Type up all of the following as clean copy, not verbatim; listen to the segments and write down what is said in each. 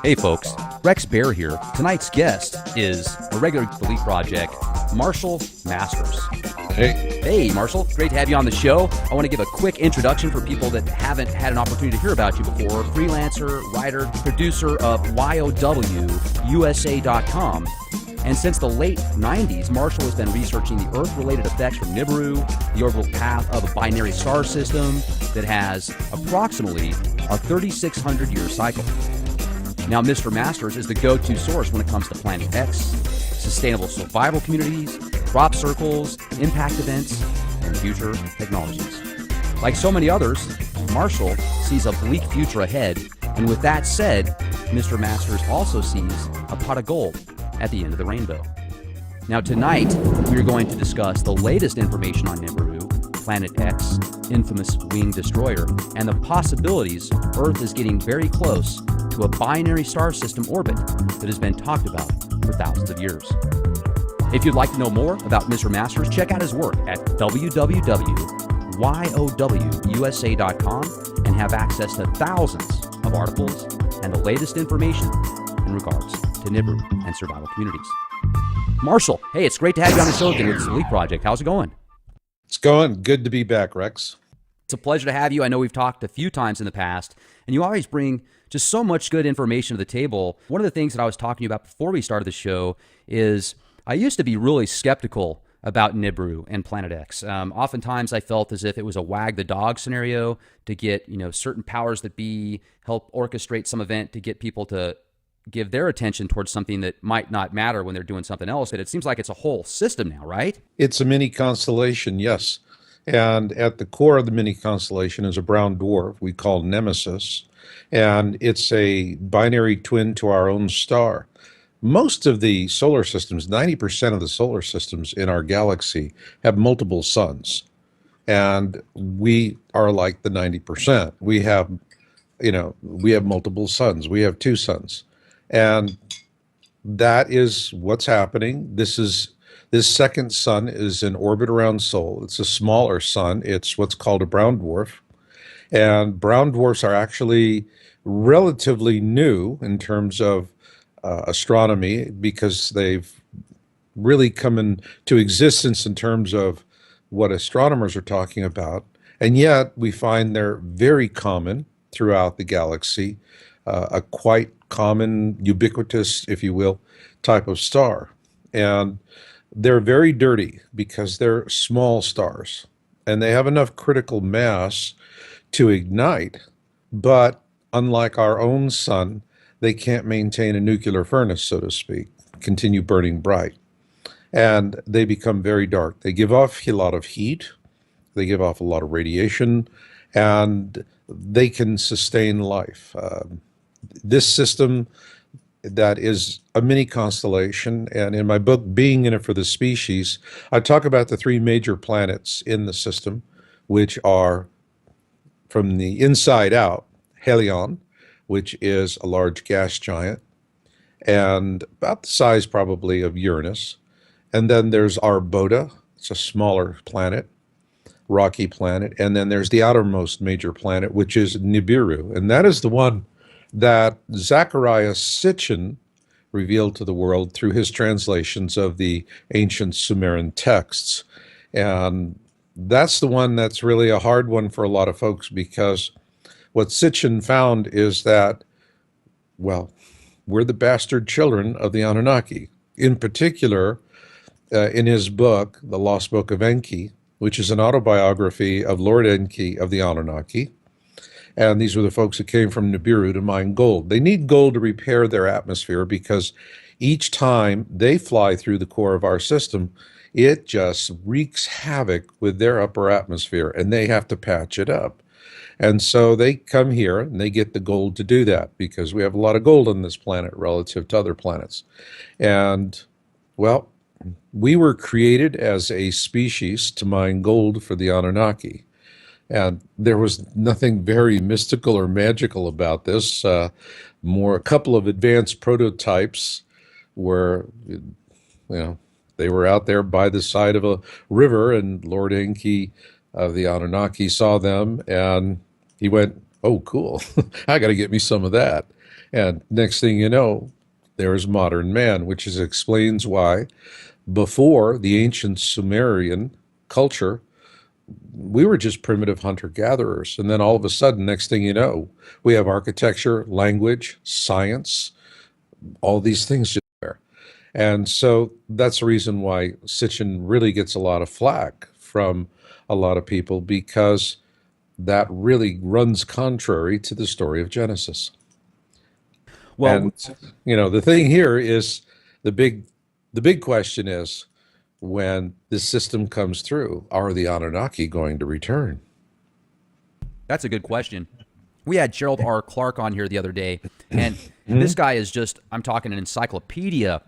Hey folks, Rex Bear here. Tonight's guest is a regular Elite Project, Marshall Masters. Hey. Hey Marshall, great to have you on the show. I want to give a quick introduction for people that haven't had an opportunity to hear about you before. Freelancer, writer, producer of YOWUSA.com. And since the late 90s, Marshall has been researching the Earth-related effects from Nibiru, the orbital path of a binary star system that has approximately a 3,600-year cycle. Now, Mr. Masters is the go-to source when it comes to Planet X, sustainable survival communities, crop circles, impact events, and future technologies. Like so many others, Marshall sees a bleak future ahead, and with that said, Mr. Masters also sees a pot of gold at the end of the rainbow. Now tonight, we are going to discuss the latest information on Nibiru, Planet X, infamous winged destroyer, and the possibilities Earth is getting very close to a binary star system orbit that has been talked about for thousands of years. If you'd like to know more about Mr. Masters, check out his work at www.YOWUSA.com and have access to thousands of articles and the latest information in regards to Nibiru and survival communities. Marshall, hey, it's great to have you on the show again with this Elite Project. How's it going? It's going. Good to be back, Rex. It's a pleasure to have you. I know we've talked a few times in the past, and you always bring just so much good information to the table. One of the things that I was talking to you about before we started the show is I used to be really skeptical about Nibiru and Planet X. Oftentimes I felt as if it was a wag the dog scenario to get, certain powers that be, help orchestrate some event to get people to give their attention towards something that might not matter when they're doing something else. But it seems like it's a whole system now, right? It's a mini constellation, yes. And at the core of the mini constellation is a brown dwarf we call Nemesis. And it's a binary twin to our own star. Most of the solar systems, 90% of the solar systems in our galaxy have multiple suns. And we are like the 90%. We have multiple suns. We have two suns. And that is what's happening. This second sun is in orbit around Sol. It's a smaller sun. It's what's called a brown dwarf. And brown dwarfs are actually relatively new in terms of astronomy because they've really come into existence in terms of what astronomers are talking about. And yet we find they're very common throughout the galaxy, a quite common, ubiquitous, if you will, type of star. And they're very dirty because they're small stars and they have enough critical mass to ignite, but unlike our own sun, they can't maintain a nuclear furnace, so to speak, continue burning bright. And they become very dark. They give off a lot of heat, they give off a lot of radiation, and they can sustain life. This system that is a mini constellation, and in my book, Being in It for the Species, I talk about the three major planets in the system, which are, from the inside out, Helion, which is a large gas giant, and about the size probably of Uranus. And then there's Arbota, it's a smaller planet, rocky planet. And then there's the outermost major planet, which is Nibiru. And that is the one that Zacharias Sitchin revealed to the world through his translations of the ancient Sumerian texts. And that's the one that's really a hard one for a lot of folks because what Sitchin found is that, well, we're the bastard children of the Anunnaki. In particular, in his book, The Lost Book of Enki, which is an autobiography of Lord Enki of the Anunnaki. And these were the folks that came from Nibiru to mine gold. They need gold to repair their atmosphere because each time they fly through the core of our system, it just wreaks havoc with their upper atmosphere, and they have to patch it up. And so they come here and they get the gold to do that because we have a lot of gold on this planet relative to other planets. And, well, we were created as a species to mine gold for the Anunnaki. And there was nothing very mystical or magical about this. A couple of advanced prototypes where, they were out there by the side of a river, and Lord Enki of the Anunnaki saw them, and he went, "Oh, cool! I got to get me some of that." And next thing you know, there's modern man, which explains why before the ancient Sumerian culture, we were just primitive hunter gatherers. And then all of a sudden, next thing you know, we have architecture, language, science, all these things just there. And so that's the reason why Sitchin really gets a lot of flack from a lot of people because that really runs contrary to the story of Genesis. Well, And the thing here is the big the big question is when this system comes through, are the Anunnaki going to return? that's a good question. We had Gerald R. Clark on here the other day, and Hmm? this guy is just, I'm talking an encyclopedia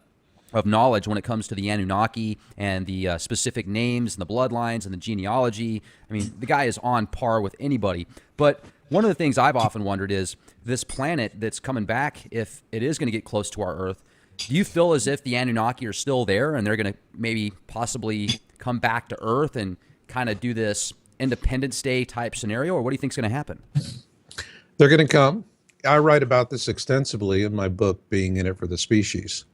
of knowledge when it comes to the Anunnaki and the specific names and the bloodlines and the genealogy. I mean, the guy is on par with anybody. But one of the things I've often wondered is this planet that's coming back, if it is going to get close to our Earth, do you feel as if the Anunnaki are still there and they're going to maybe possibly come back to Earth and kind of do this Independence Day type scenario, or what do you think is going to happen? They're going to come. I write about this extensively in my book, Being in It for the Species.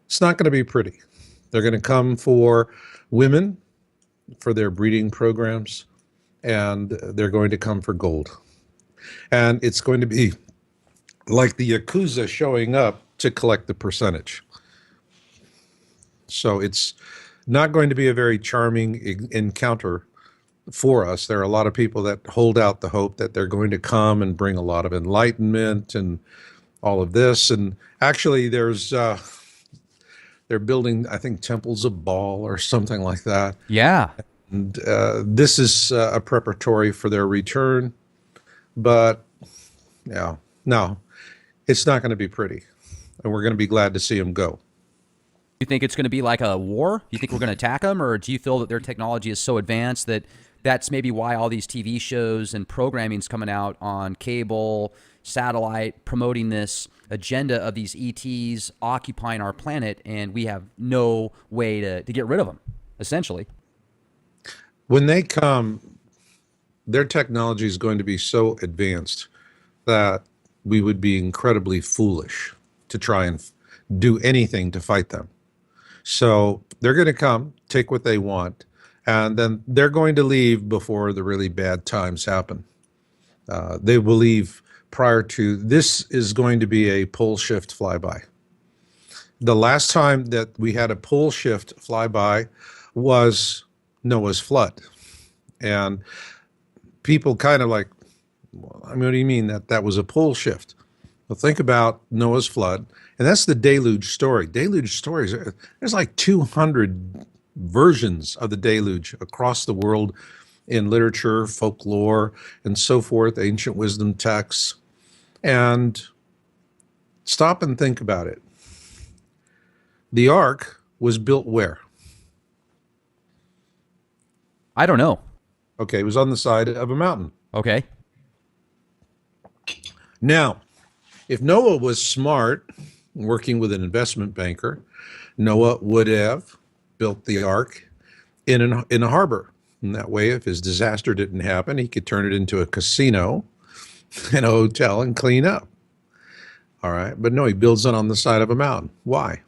It's not going to be pretty. They're going to come for women, for their breeding programs, and they're going to come for gold. And it's going to be like the Yakuza showing up to collect the percentage. So it's not going to be a very charming encounter for us. There are a lot of people that hold out the hope that they're going to come and bring a lot of enlightenment and all of this. And actually, they're building, I think, temples of Baal or something like that. Yeah. And this is a preparatory for their return. But yeah, no, it's not going to be pretty. And we're going to be glad to see them go. You think it's going to be like a war? You think we're going to attack them, or do you feel that their technology is so advanced that that's maybe why all these TV shows and programming's coming out on cable, satellite, promoting this agenda of these ETs occupying our planet, and we have no way to get rid of them, essentially? When they come, their technology is going to be so advanced that we would be incredibly foolish to try and do anything to fight them. So they're going to come, take what they want, and then they're going to leave before the really bad times happen. They will leave prior to this is going to be a pole shift flyby. The last time that we had a pole shift flyby was Noah's flood. And people kind of like, well, I mean, what do you mean that was a pole shift? Well, think about Noah's flood, and that's the deluge story. Deluge stories, there's like 200 versions of the deluge across the world in literature, folklore, and so forth, ancient wisdom texts. And stop and think about it. The ark was built where? I don't know. Okay, it was on the side of a mountain. Okay. Now, if Noah was smart, working with an investment banker, Noah would have built the ark in a harbor. And that way, if his disaster didn't happen, he could turn it into a casino and a hotel and clean up. All right. But no, he builds it on the side of a mountain. Why?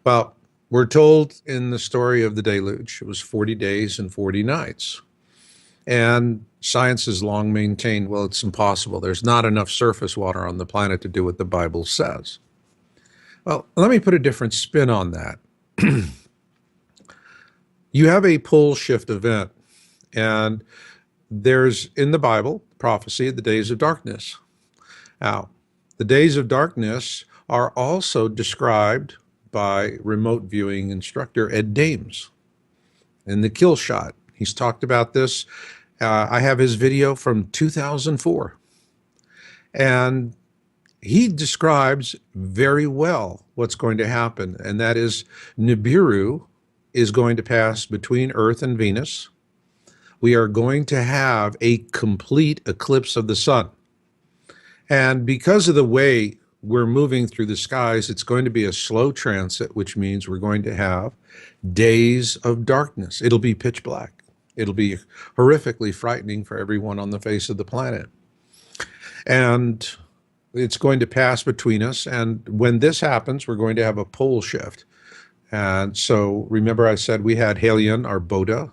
Well, we're told in the story of the deluge, it was 40 days and 40 nights. And science has long maintained, well, it's impossible. There's not enough surface water on the planet to do what the Bible says. Well, let me put a different spin on that. You have a pole shift event, and there's in the Bible prophecy of the days of darkness. Now, the days of darkness are also described by remote viewing instructor Ed Dames in the Kill Shot. He's talked about this. I have his video from 2004. And he describes very well what's going to happen. And that is Nibiru is going to pass between Earth and Venus. We are going to have a complete eclipse of the sun. And because of the way we're moving through the skies, it's going to be a slow transit, which means we're going to have days of darkness. It'll be pitch black. It'll be horrifically frightening for everyone on the face of the planet. And It's going to pass between us. And when this happens, we're going to have a pole shift. And so remember I said we had Halion, our Boda,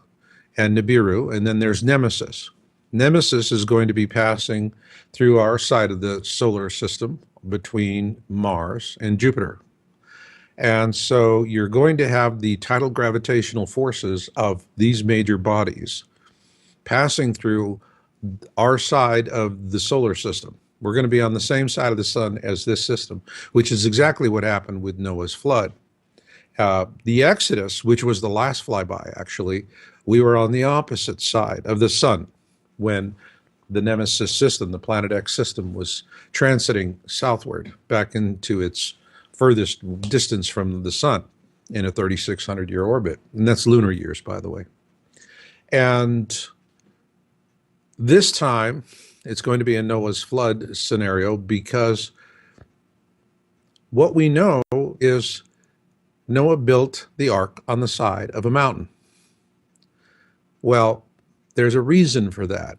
and Nibiru, and then there's Nemesis. Nemesis is going to be passing through our side of the solar system between Mars and Jupiter. And so you're going to have the tidal gravitational forces of these major bodies passing through our side of the solar system. We're going to be on the same side of the sun as this system, which is exactly what happened with Noah's flood. The Exodus, which was the last flyby, actually, we were on the opposite side of the sun when the Nemesis system, the Planet X system, was transiting southward back into its furthest distance from the sun in a 3,600-year orbit. And that's lunar years, by the way. And this time, it's going to be a Noah's flood scenario because what we know is Noah built the ark on the side of a mountain. Well, there's a reason for that.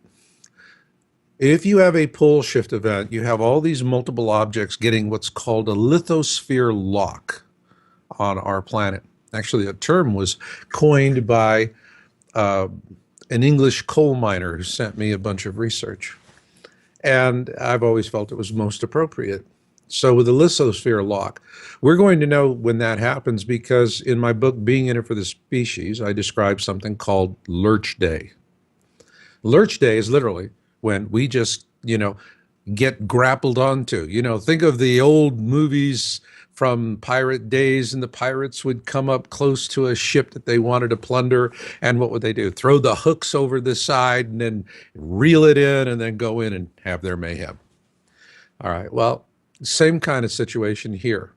If you have a pole shift event, you have all these multiple objects getting what's called a lithosphere lock on our planet. Actually, a term was coined by an English coal miner who sent me a bunch of research. And I've always felt it was most appropriate. So with the lithosphere lock, we're going to know when that happens because in my book, Being in It for the Species, I describe something called Lurch Day. Lurch Day is literally when we just, get grappled onto. Think of the old movies from pirate days, and the pirates would come up close to a ship that they wanted to plunder, and what would they do? Throw the hooks over the side and then reel it in and then go in and have their mayhem. All right, well, same kind of situation here,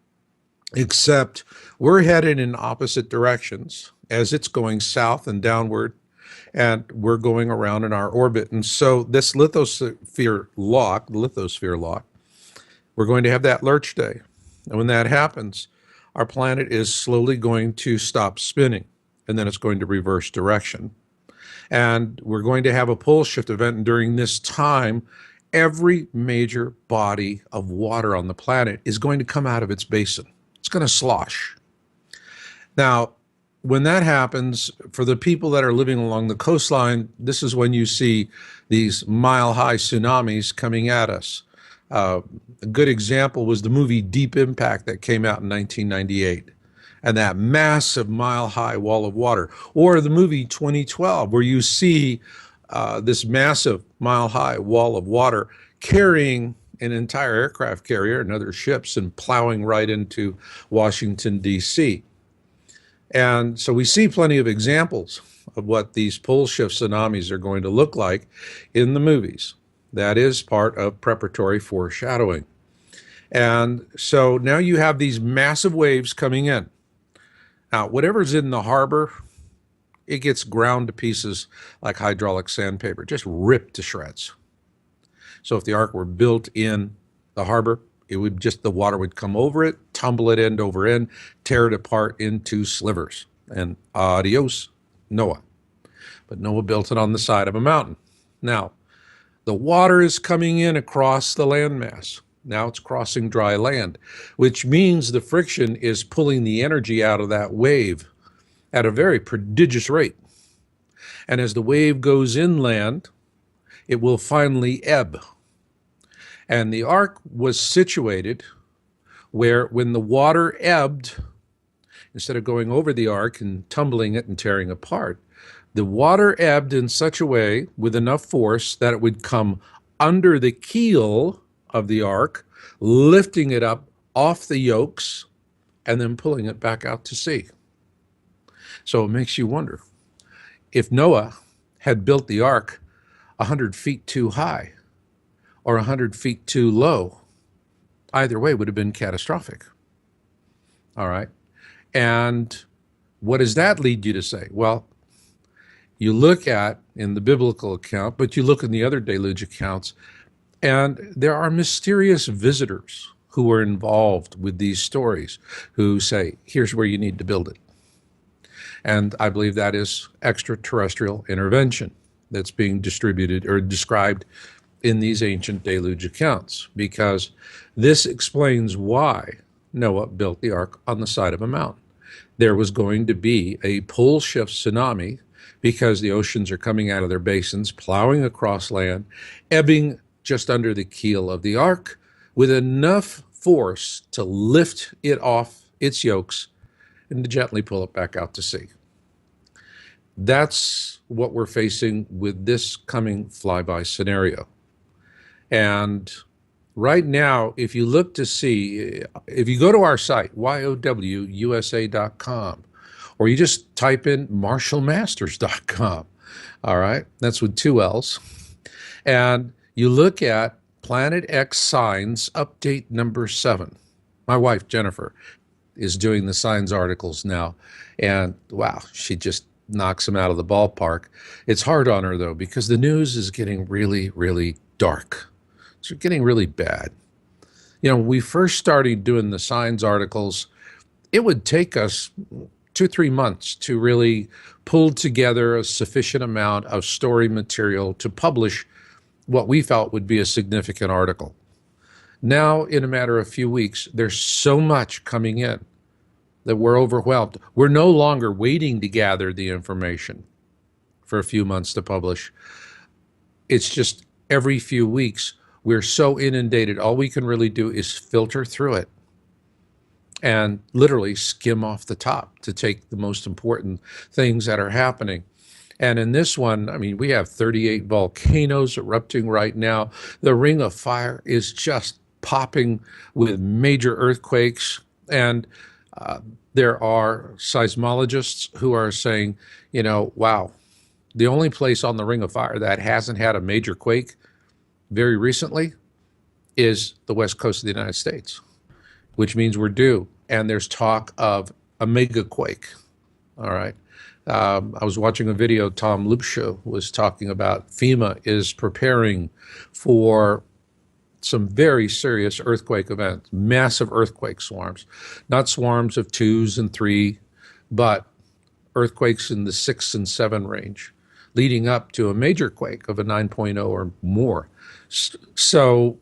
except we're headed in opposite directions as it's going south and downward, and we're going around in our orbit. And so this lithosphere lock, we're going to have that lurch day. And when that happens, our planet is slowly going to stop spinning, and then it's going to reverse direction. And we're going to have a pole shift event. And during this time, every major body of water on the planet is going to come out of its basin. It's going to slosh. Now, when that happens, for the people that are living along the coastline, this is when you see these mile-high tsunamis coming at us. A good example was the movie Deep Impact that came out in 1998, and that massive mile-high wall of water. Or the movie 2012, where you see this massive mile-high wall of water carrying an entire aircraft carrier and other ships and plowing right into Washington, D.C. And so we see plenty of examples of what these pole shift tsunamis are going to look like in the movies. That is part of preparatory foreshadowing. And so now you have these massive waves coming in. Now, whatever's in the harbor, it gets ground to pieces like hydraulic sandpaper, just ripped to shreds. So if the ark were built in the harbor, it would just, the water would come over it, tumble it end over end, tear it apart into slivers, and adios, Noah. But Noah built it on the side of a mountain. Now, the water is coming in across the landmass. Now it's crossing dry land, which means the friction is pulling the energy out of that wave at a very prodigious rate. And as the wave goes inland, it will finally ebb. And the ark was situated where when the water ebbed, instead of going over the ark and tumbling it and tearing apart, the water ebbed in such a way with enough force that it would come under the keel of the ark, lifting it up off the yokes and then pulling it back out to sea. So it makes you wonder, if Noah had built the ark 100 feet too high or 100 feet too low, either way would have been catastrophic. All right. And what does that lead you to say? Well, you look at in the biblical account, but you look in the other deluge accounts, and there are mysterious visitors who are involved with these stories who say, here's where you need to build it. And I believe that is extraterrestrial intervention that's being distributed or described in these ancient deluge accounts, because this explains why Noah built the ark on the side of a mountain. There was going to be a pole shift tsunami because the oceans are coming out of their basins, plowing across land, ebbing just under the keel of the ark with enough force to lift it off its yokes and to gently pull it back out to sea. That's what we're facing with this coming flyby scenario. And right now, if you look to see, if you go to our site, yowusa.com, or you just type in marshallmasters.com, all right, that's with two L's, and you look at Planet X Signs Update number 7. My wife, Jennifer, is doing the signs articles now, and wow, she just knocks them out of the ballpark. It's hard on her, though, because the news is getting really, really dark. It's getting really bad. You know, when we first started doing the signs articles, it would take us 2-3 months to really pull together a sufficient amount of story material to publish what we felt would be a significant article. Now, in a matter of a few weeks, there's so much coming in that we're overwhelmed. We're no longer waiting to gather the information for a few months to publish. It's just every few weeks, we're so inundated, all we can really do is filter through it and literally skim off the top to take the most important things that are happening. And in this one, I mean, we have 38 volcanoes erupting right now. The Ring of Fire is just popping with major earthquakes. And there are seismologists who are saying, you know, wow, the only place on the Ring of Fire that hasn't had a major quake very recently is the west coast of the United States, which means we're due. And there's talk of a mega quake. All right. I was watching a video Tom Lupshaw was talking about. FEMA is preparing for some very serious earthquake events, massive earthquake swarms, not swarms of 2s and 3, but earthquakes in the 6 and 7 range, leading up to a major quake of a 9.0 or more. So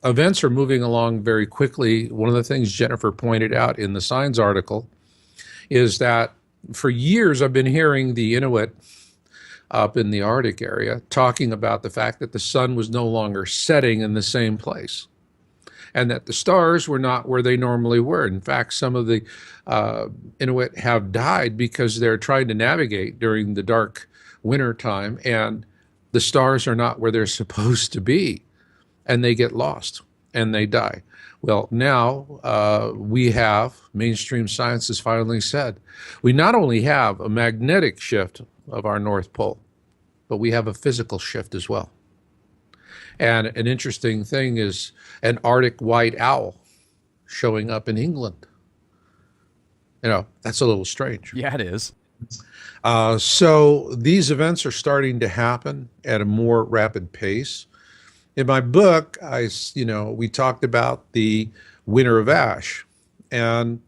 events are moving along very quickly. One of the things Jennifer pointed out in the Signs article is that for years I've been hearing the Inuit up in the Arctic area talking about the fact that the sun was no longer setting in the same place and that the stars were not where they normally were. In fact, some of the Inuit have died because they're trying to navigate during the dark winter time and the stars are not where they're supposed to be and they get lost and they die. Well, now we have, mainstream science has finally said, we not only have a magnetic shift of our North Pole, but we have a physical shift as well. And an interesting thing is an Arctic white owl showing up in England. You know, that's a little strange. Yeah, it is. So these events are starting to happen at a more rapid pace. In my book, we talked about the winter of ash. And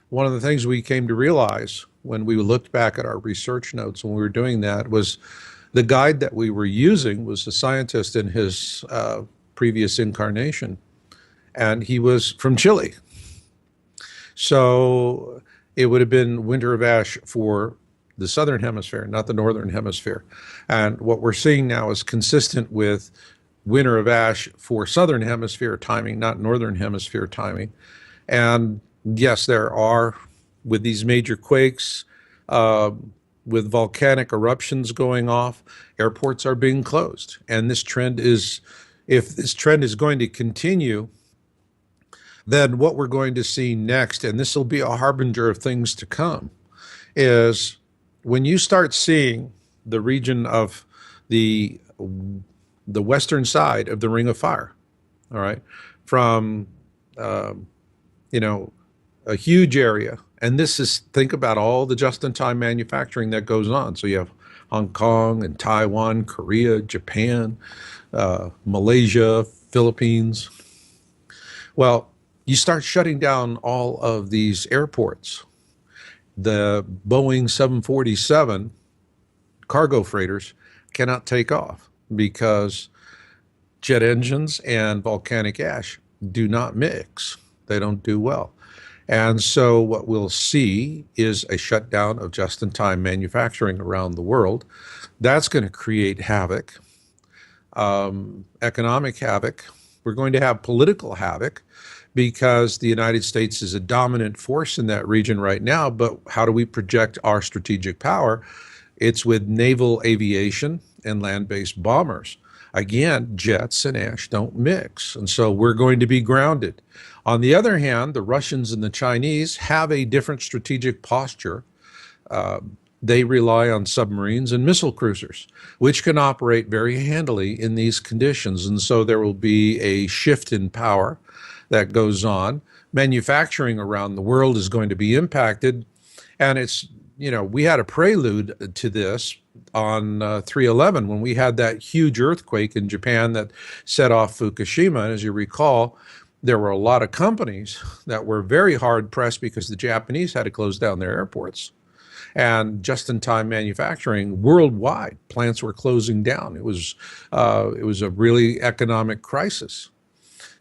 one of the things we came to realize when we looked back at our research notes when we were doing that was the guide that we were using was a scientist in his previous incarnation, and he was from Chile. So it would have been winter of ash for the southern hemisphere, not the northern hemisphere. And what we're seeing now is consistent with winter of ash for southern hemisphere timing, not northern hemisphere timing. And yes, there are, with these major quakes, with volcanic eruptions going off, airports are being closed. And this trend is, if this trend is going to continue, then what we're going to see next, and this will be a harbinger of things to come, is when you start seeing the region of the western side of the Ring of Fire, all right, from, a huge area. And this is, think about all the just-in-time manufacturing that goes on. So you have Hong Kong and Taiwan, Korea, Japan, Malaysia, Philippines. Well, you start shutting down all of these airports. The Boeing 747 cargo freighters cannot take off because jet engines and volcanic ash do not mix. They don't do well. And so what we'll see is a shutdown of just-in-time manufacturing around the world. That's going to create havoc, economic havoc. We're going to have political havoc because the United States is a dominant force in that region right now. But how do we project our strategic power? It's with naval aviation and land-based bombers. Again, jets and ash don't mix. And so we're going to be grounded. On the other hand, the Russians and the Chinese have a different strategic posture. They rely on submarines and missile cruisers, which can operate very handily in these conditions. And so there will be a shift in power that goes on. Manufacturing around the world is going to be impacted. And it's, we had a prelude to this on 3/11 when we had that huge earthquake in Japan that set off Fukushima. And as you recall, there were a lot of companies that were very hard pressed because the Japanese had to close down their airports. And just-in-time manufacturing worldwide, plants were closing down. It was a really economic crisis.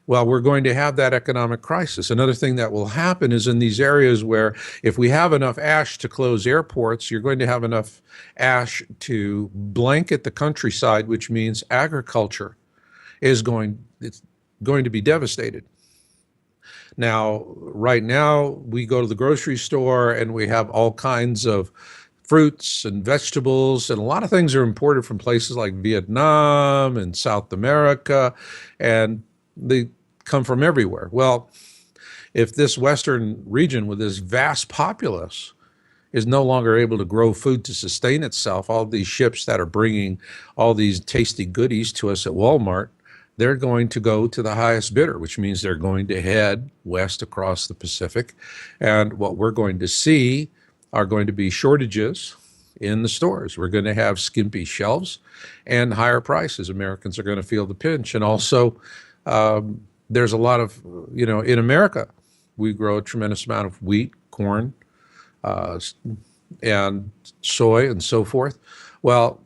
Well, we're going to have that economic crisis. Another thing that will happen is in these areas where if we have enough ash to close airports, you're going to have enough ash to blanket the countryside, which means agriculture is it's going to be devastated. Now, right now, we go to the grocery store and we have all kinds of fruits and vegetables, and a lot of things are imported from places like Vietnam and South America, and they come from everywhere. Well, if this Western region with this vast populace is no longer able to grow food to sustain itself, all these ships that are bringing all these tasty goodies to us at Walmart, they're going to go to the highest bidder, which means they're going to head west across the Pacific. And what we're going to see are going to be shortages in the stores. We're going to have skimpy shelves and higher prices. Americans are going to feel the pinch. And also, there's a lot of, in America, we grow a tremendous amount of wheat, corn, and soy and so forth. Well,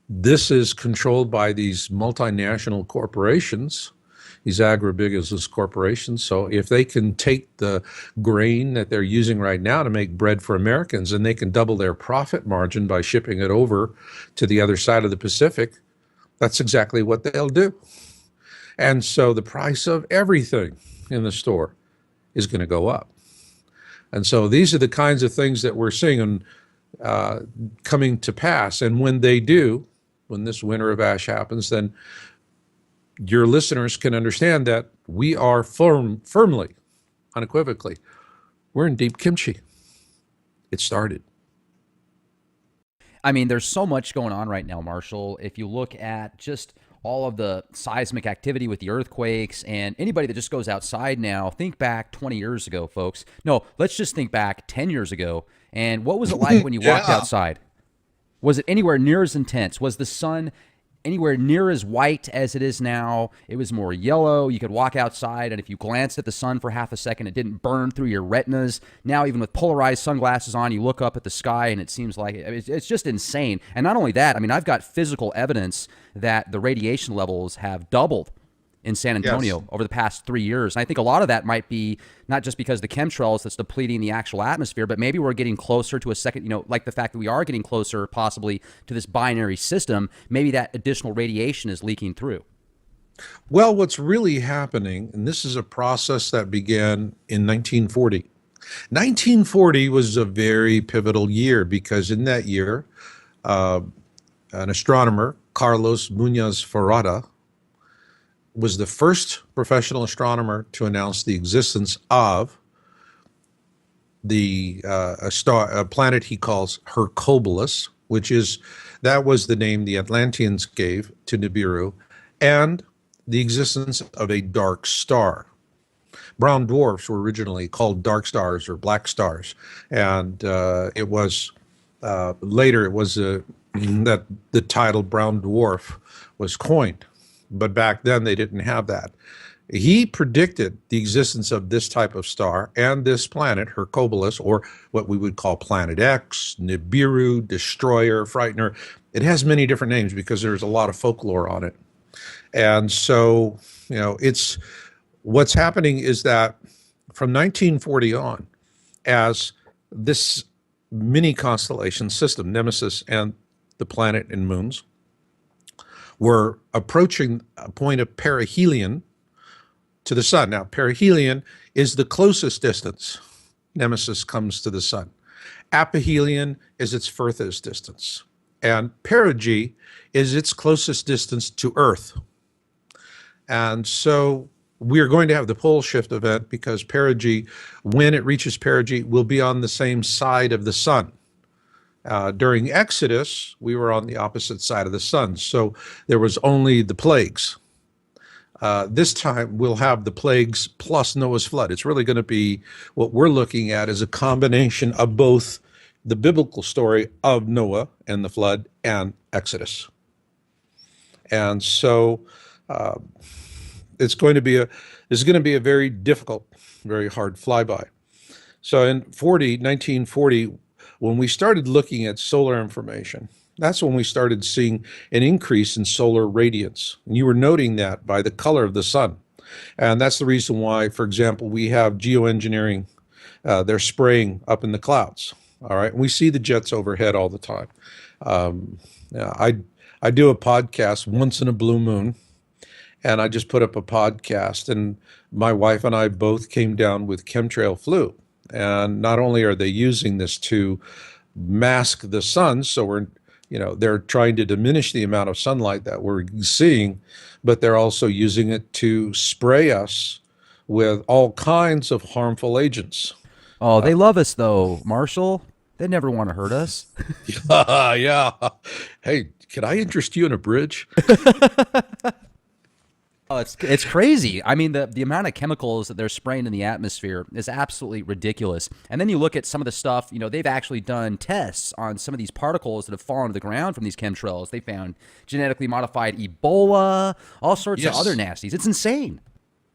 this is controlled by these multinational corporations, these agribusiness corporations. So if they can take the grain that they're using right now to make bread for Americans and they can double their profit margin by shipping it over to the other side of the Pacific, that's exactly what they'll do. And so the price of everything in the store is going to go up. And so these are the kinds of things that we're seeing coming to pass. And when they do, when this winter of ash happens, then your listeners can understand that we are firmly, unequivocally, we're in deep kimchi. It started. I mean, there's so much going on right now, Marshall. If you look at just all of the seismic activity with the earthquakes, and anybody that just goes outside now, think back 20 years ago, folks. No, let's just think back 10 years ago. And what was it like when you walked outside? Was it anywhere near as intense? Was the sun anywhere near as white as it is now? It was more yellow. You could walk outside, and if you glanced at the sun for half a second, it didn't burn through your retinas. Now, even with polarized sunglasses on, you look up at the sky, and it seems like it's just insane. And not only that, I mean, I've got physical evidence that the radiation levels have doubled in San Antonio over the past 3 years. And I think a lot of that might be not just because the chemtrails that's depleting the actual atmosphere, but maybe we're getting closer to a second, like the fact that we are getting closer possibly to this binary system. Maybe that additional radiation is leaking through. Well, what's really happening, and this is a process that began in 1940. 1940 was a very pivotal year because in that year, an astronomer, Carlos Muñoz Ferrada, was the first professional astronomer to announce the existence of a planet he calls Hercules, that was the name the Atlanteans gave to Nibiru, and the existence of a dark star. Brown dwarfs were originally called dark stars or black stars, and it was later that the title brown dwarf was coined. But back then they didn't have that. He predicted the existence of this type of star and this planet, Hercules, or what we would call Planet X, Nibiru, Destroyer, Frightener. It has many different names because there's a lot of folklore on it. And so, it's what's happening is that from 1940 on, as this mini constellation system, Nemesis and the planet and moons, were approaching a point of perihelion to the sun. Now, perihelion is the closest distance Nemesis comes to the sun. Aphelion is its furthest distance. And perigee is its closest distance to Earth. And so we're going to have the pole shift event because perigee, when it reaches perigee, will be on the same side of the sun. During Exodus, we were on the opposite side of the sun. So there was only the plagues. This time we'll have the plagues plus Noah's flood. It's really going to be what we're looking at is a combination of both the biblical story of Noah and the flood and Exodus. And so it's going to be a very difficult, very hard flyby. So in 1940, when we started looking at solar information, that's when we started seeing an increase in solar radiance. And you were noting that by the color of the sun. And that's the reason why, for example, we have geoengineering. They're spraying up in the clouds. All right. And we see the jets overhead all the time. I do a podcast once in a blue moon, and I just put up a podcast, and my wife and I both came down with chemtrail flu. And not only are they using this to mask the sun, so they're trying to diminish the amount of sunlight that we're seeing, but they're also using it to spray us with all kinds of harmful agents. Oh, they love us though, Marshall. They never want to hurt us. Yeah. Hey, can I interest you in a bridge? Oh, it's crazy. I mean, the amount of chemicals that they're spraying in the atmosphere is absolutely ridiculous. And then you look at some of the stuff, they've actually done tests on some of these particles that have fallen to the ground from these chemtrails. They found genetically modified Ebola, all sorts of other nasties. It's insane.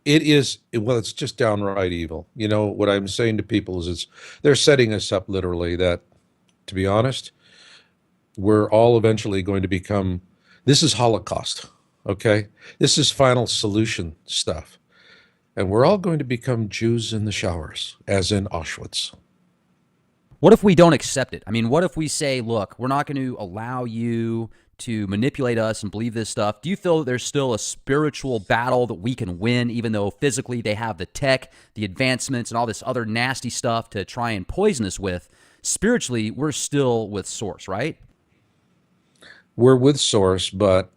It is, well, it's just downright evil. What I'm saying to people is they're setting us up literally that, to be honest, we're all eventually going to become, this is Holocaust. Okay, this is final solution stuff. And we're all going to become Jews in the showers, as in Auschwitz. What if we don't accept it? I mean, what if we say, look, we're not going to allow you to manipulate us and believe this stuff? Do you feel that there's still a spiritual battle that we can win, even though physically they have the tech, the advancements, and all this other nasty stuff to try and poison us with? Spiritually, we're still with Source, right? We're with Source, but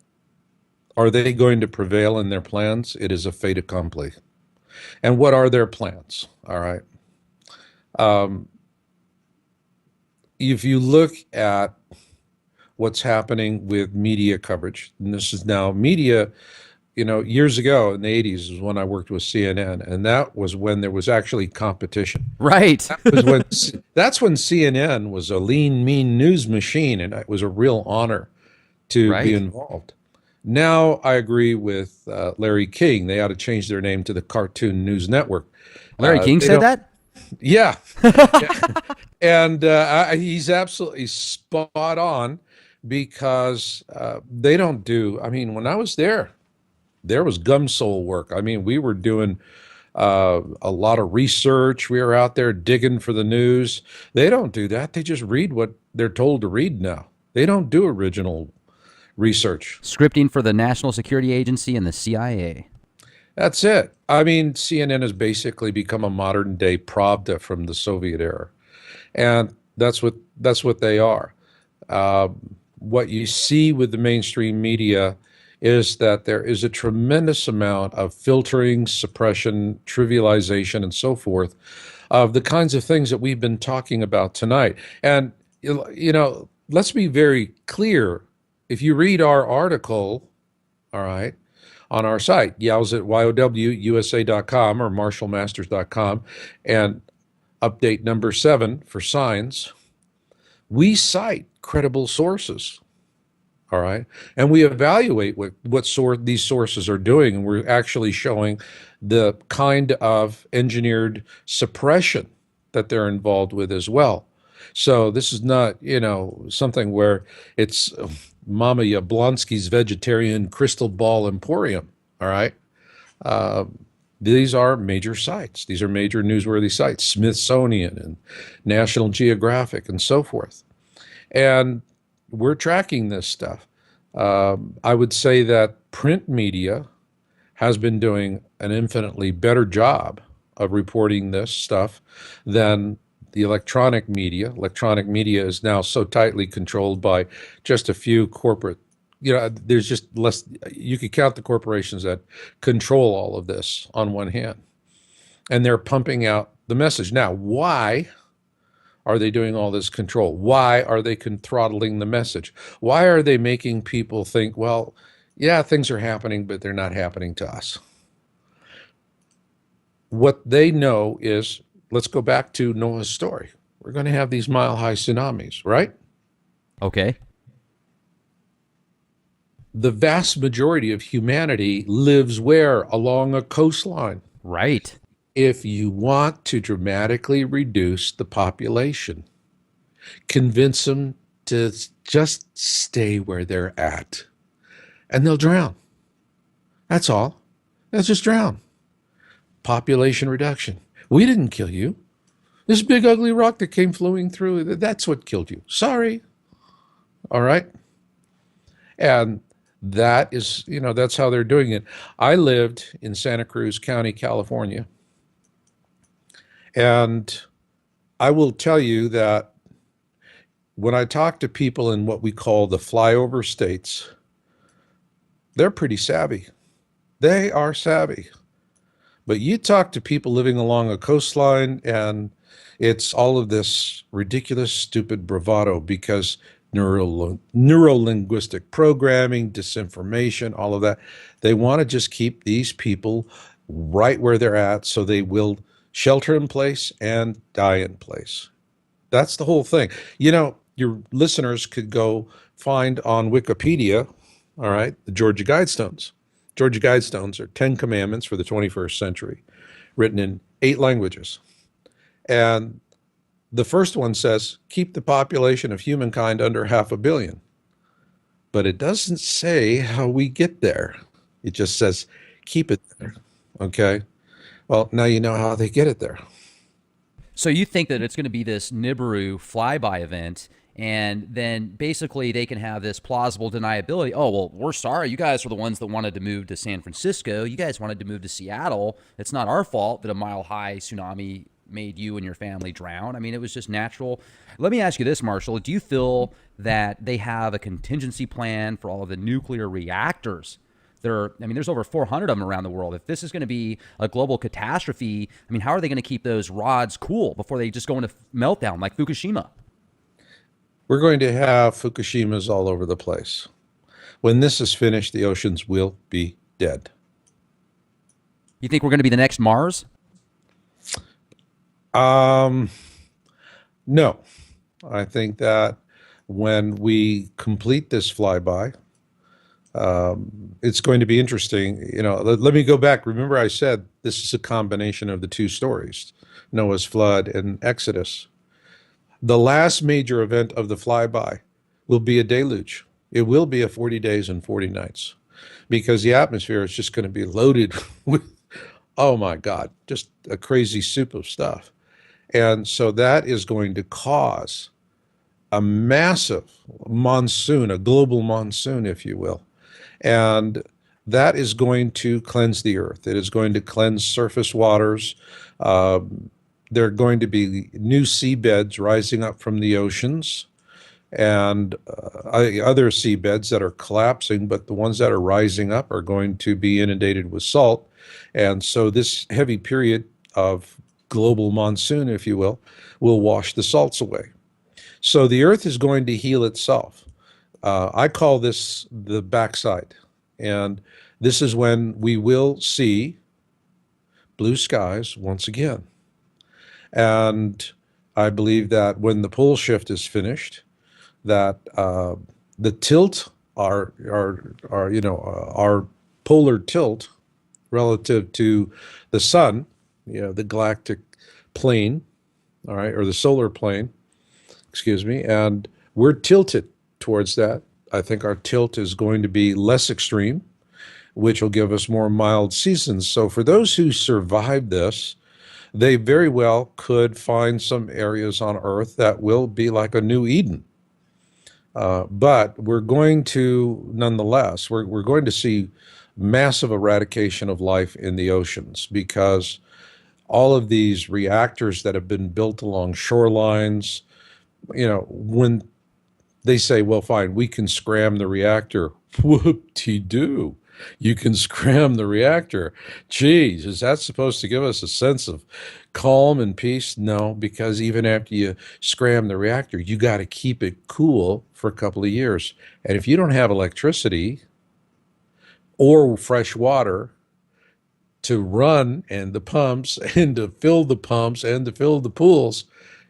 are they going to prevail in their plans? It is a fait accompli. And what are their plans? All right. If you look at what's happening with media coverage, and this is now media, years ago in the 80s is when I worked with CNN, and that was when there was actually competition. Right. That's when CNN was a lean, mean news machine, and it was a real honor to be involved. Now I agree with Larry King. They ought to change their name to the Cartoon News Network. Larry King said that? Yeah. And he's absolutely spot on because they don't do, when I was there was gumsole work. We were doing a lot of research. We were out there digging for the news. They don't do that. They just read what they're told to read now. They don't do original research. Scripting for the National Security Agency and the CIA. That's it. CNN has basically become a modern day Pravda from the Soviet era. And that's what they are. What you see with the mainstream media is that there is a tremendous amount of filtering, suppression, trivialization, and so forth of the kinds of things that we've been talking about tonight. And, let's be very clear. If you read our article, all right, on our site, yowsusa.com or marshallmasters.com, and update number 7 for signs, we cite credible sources, all right? And we evaluate what these sources are doing, and we're actually showing the kind of engineered suppression that they're involved with as well. So this is not, something where it's Mama Yablonsky's Vegetarian Crystal Ball Emporium. All right. Uh, these are major sites. These are major newsworthy sites, Smithsonian and National Geographic and so forth. And we're tracking this stuff. I would say that print media has been doing an infinitely better job of reporting this stuff than the electronic media. Electronic media is now so tightly controlled by just a few corporate, there's just less, you could count the corporations that control all of this on one hand. And they're pumping out the message. Now, why are they doing all this control? Why are they throttling the message? Why are they making people think, well, yeah, things are happening, but they're not happening to us? What they know is, let's go back to Noah's story. We're going to have these mile-high tsunamis, right? Okay. The vast majority of humanity lives where? Along a coastline. Right. If you want to dramatically reduce the population, convince them to just stay where they're at, and they'll drown. That's all. They'll just drown. Population reduction. We didn't kill you. This big ugly rock that came flowing through, that's what killed you. Sorry. All right. And that is, that's how they're doing it. I lived in Santa Cruz County, California. And I will tell you that when I talk to people in what we call the flyover states, they're pretty savvy. They are savvy. But you talk to people living along a coastline, and it's all of this ridiculous, stupid bravado because neuro-linguistic programming, disinformation, all of that. They want to just keep these people right where they're at so they will shelter in place and die in place. That's the whole thing. Your listeners could go find on Wikipedia, all right, the Georgia Guidestones. Georgia Guidestones are 10 commandments for the 21st century, written in 8 languages. And the first one says, keep the population of humankind under 500 million. But it doesn't say how we get there. It just says, keep it there. Okay? Well, now you know how they get it there. So you think that it's going to be this Nibiru flyby event, and then basically they can have this plausible deniability. Oh, well, we're sorry. You guys were the ones that wanted to move to San Francisco. You guys wanted to move to Seattle. It's not our fault that a mile-high tsunami made you and your family drown. I mean, it was just natural. Let me ask you this, Marshall. Do you feel that they have a contingency plan for all of the nuclear reactors? There's over 400 of them around the world. If this is going to be a global catastrophe, how are they going to keep those rods cool before they just go into meltdown like Fukushima? We're going to have Fukushimas all over the place. When this is finished, the oceans will be dead. You think we're going to be the next Mars? No. I think that when we complete this flyby, it's going to be interesting. Let me go back. Remember I said this is a combination of the 2 stories, Noah's flood and Exodus. The last major event of the flyby will be a deluge. It will be a 40 days and 40 nights because the atmosphere is just going to be loaded with, oh my God, just a crazy soup of stuff. And so that is going to cause a massive monsoon, a global monsoon, if you will. And that is going to cleanse the earth. It is going to cleanse surface waters. There are going to be new seabeds rising up from the oceans and other seabeds that are collapsing, but the ones that are rising up are going to be inundated with salt. And so this heavy period of global monsoon, if you will wash the salts away. So the earth is going to heal itself. I call this the backside. And this is when we will see blue skies once again. And I believe that when the pole shift is finished, that the tilt, our polar tilt relative to the sun, the galactic plane, all right, or the solar plane, excuse me, and we're tilted towards that. I think our tilt is going to be less extreme, which will give us more mild seasons. So for those who survive this, they very well could find some areas on Earth that will be like a new Eden. But we're going to, nonetheless, we're going to see massive eradication of life in the oceans because all of these reactors that have been built along shorelines, when they say, well, fine, we can scram the reactor. Whoop-de-doo. You can scram the reactor. Geez, is that supposed to give us a sense of calm and peace? No, because even after you scram the reactor, you got to keep it cool for a couple of years. And if you don't have electricity or fresh water to run and the pumps and to fill the pumps and to fill the pools,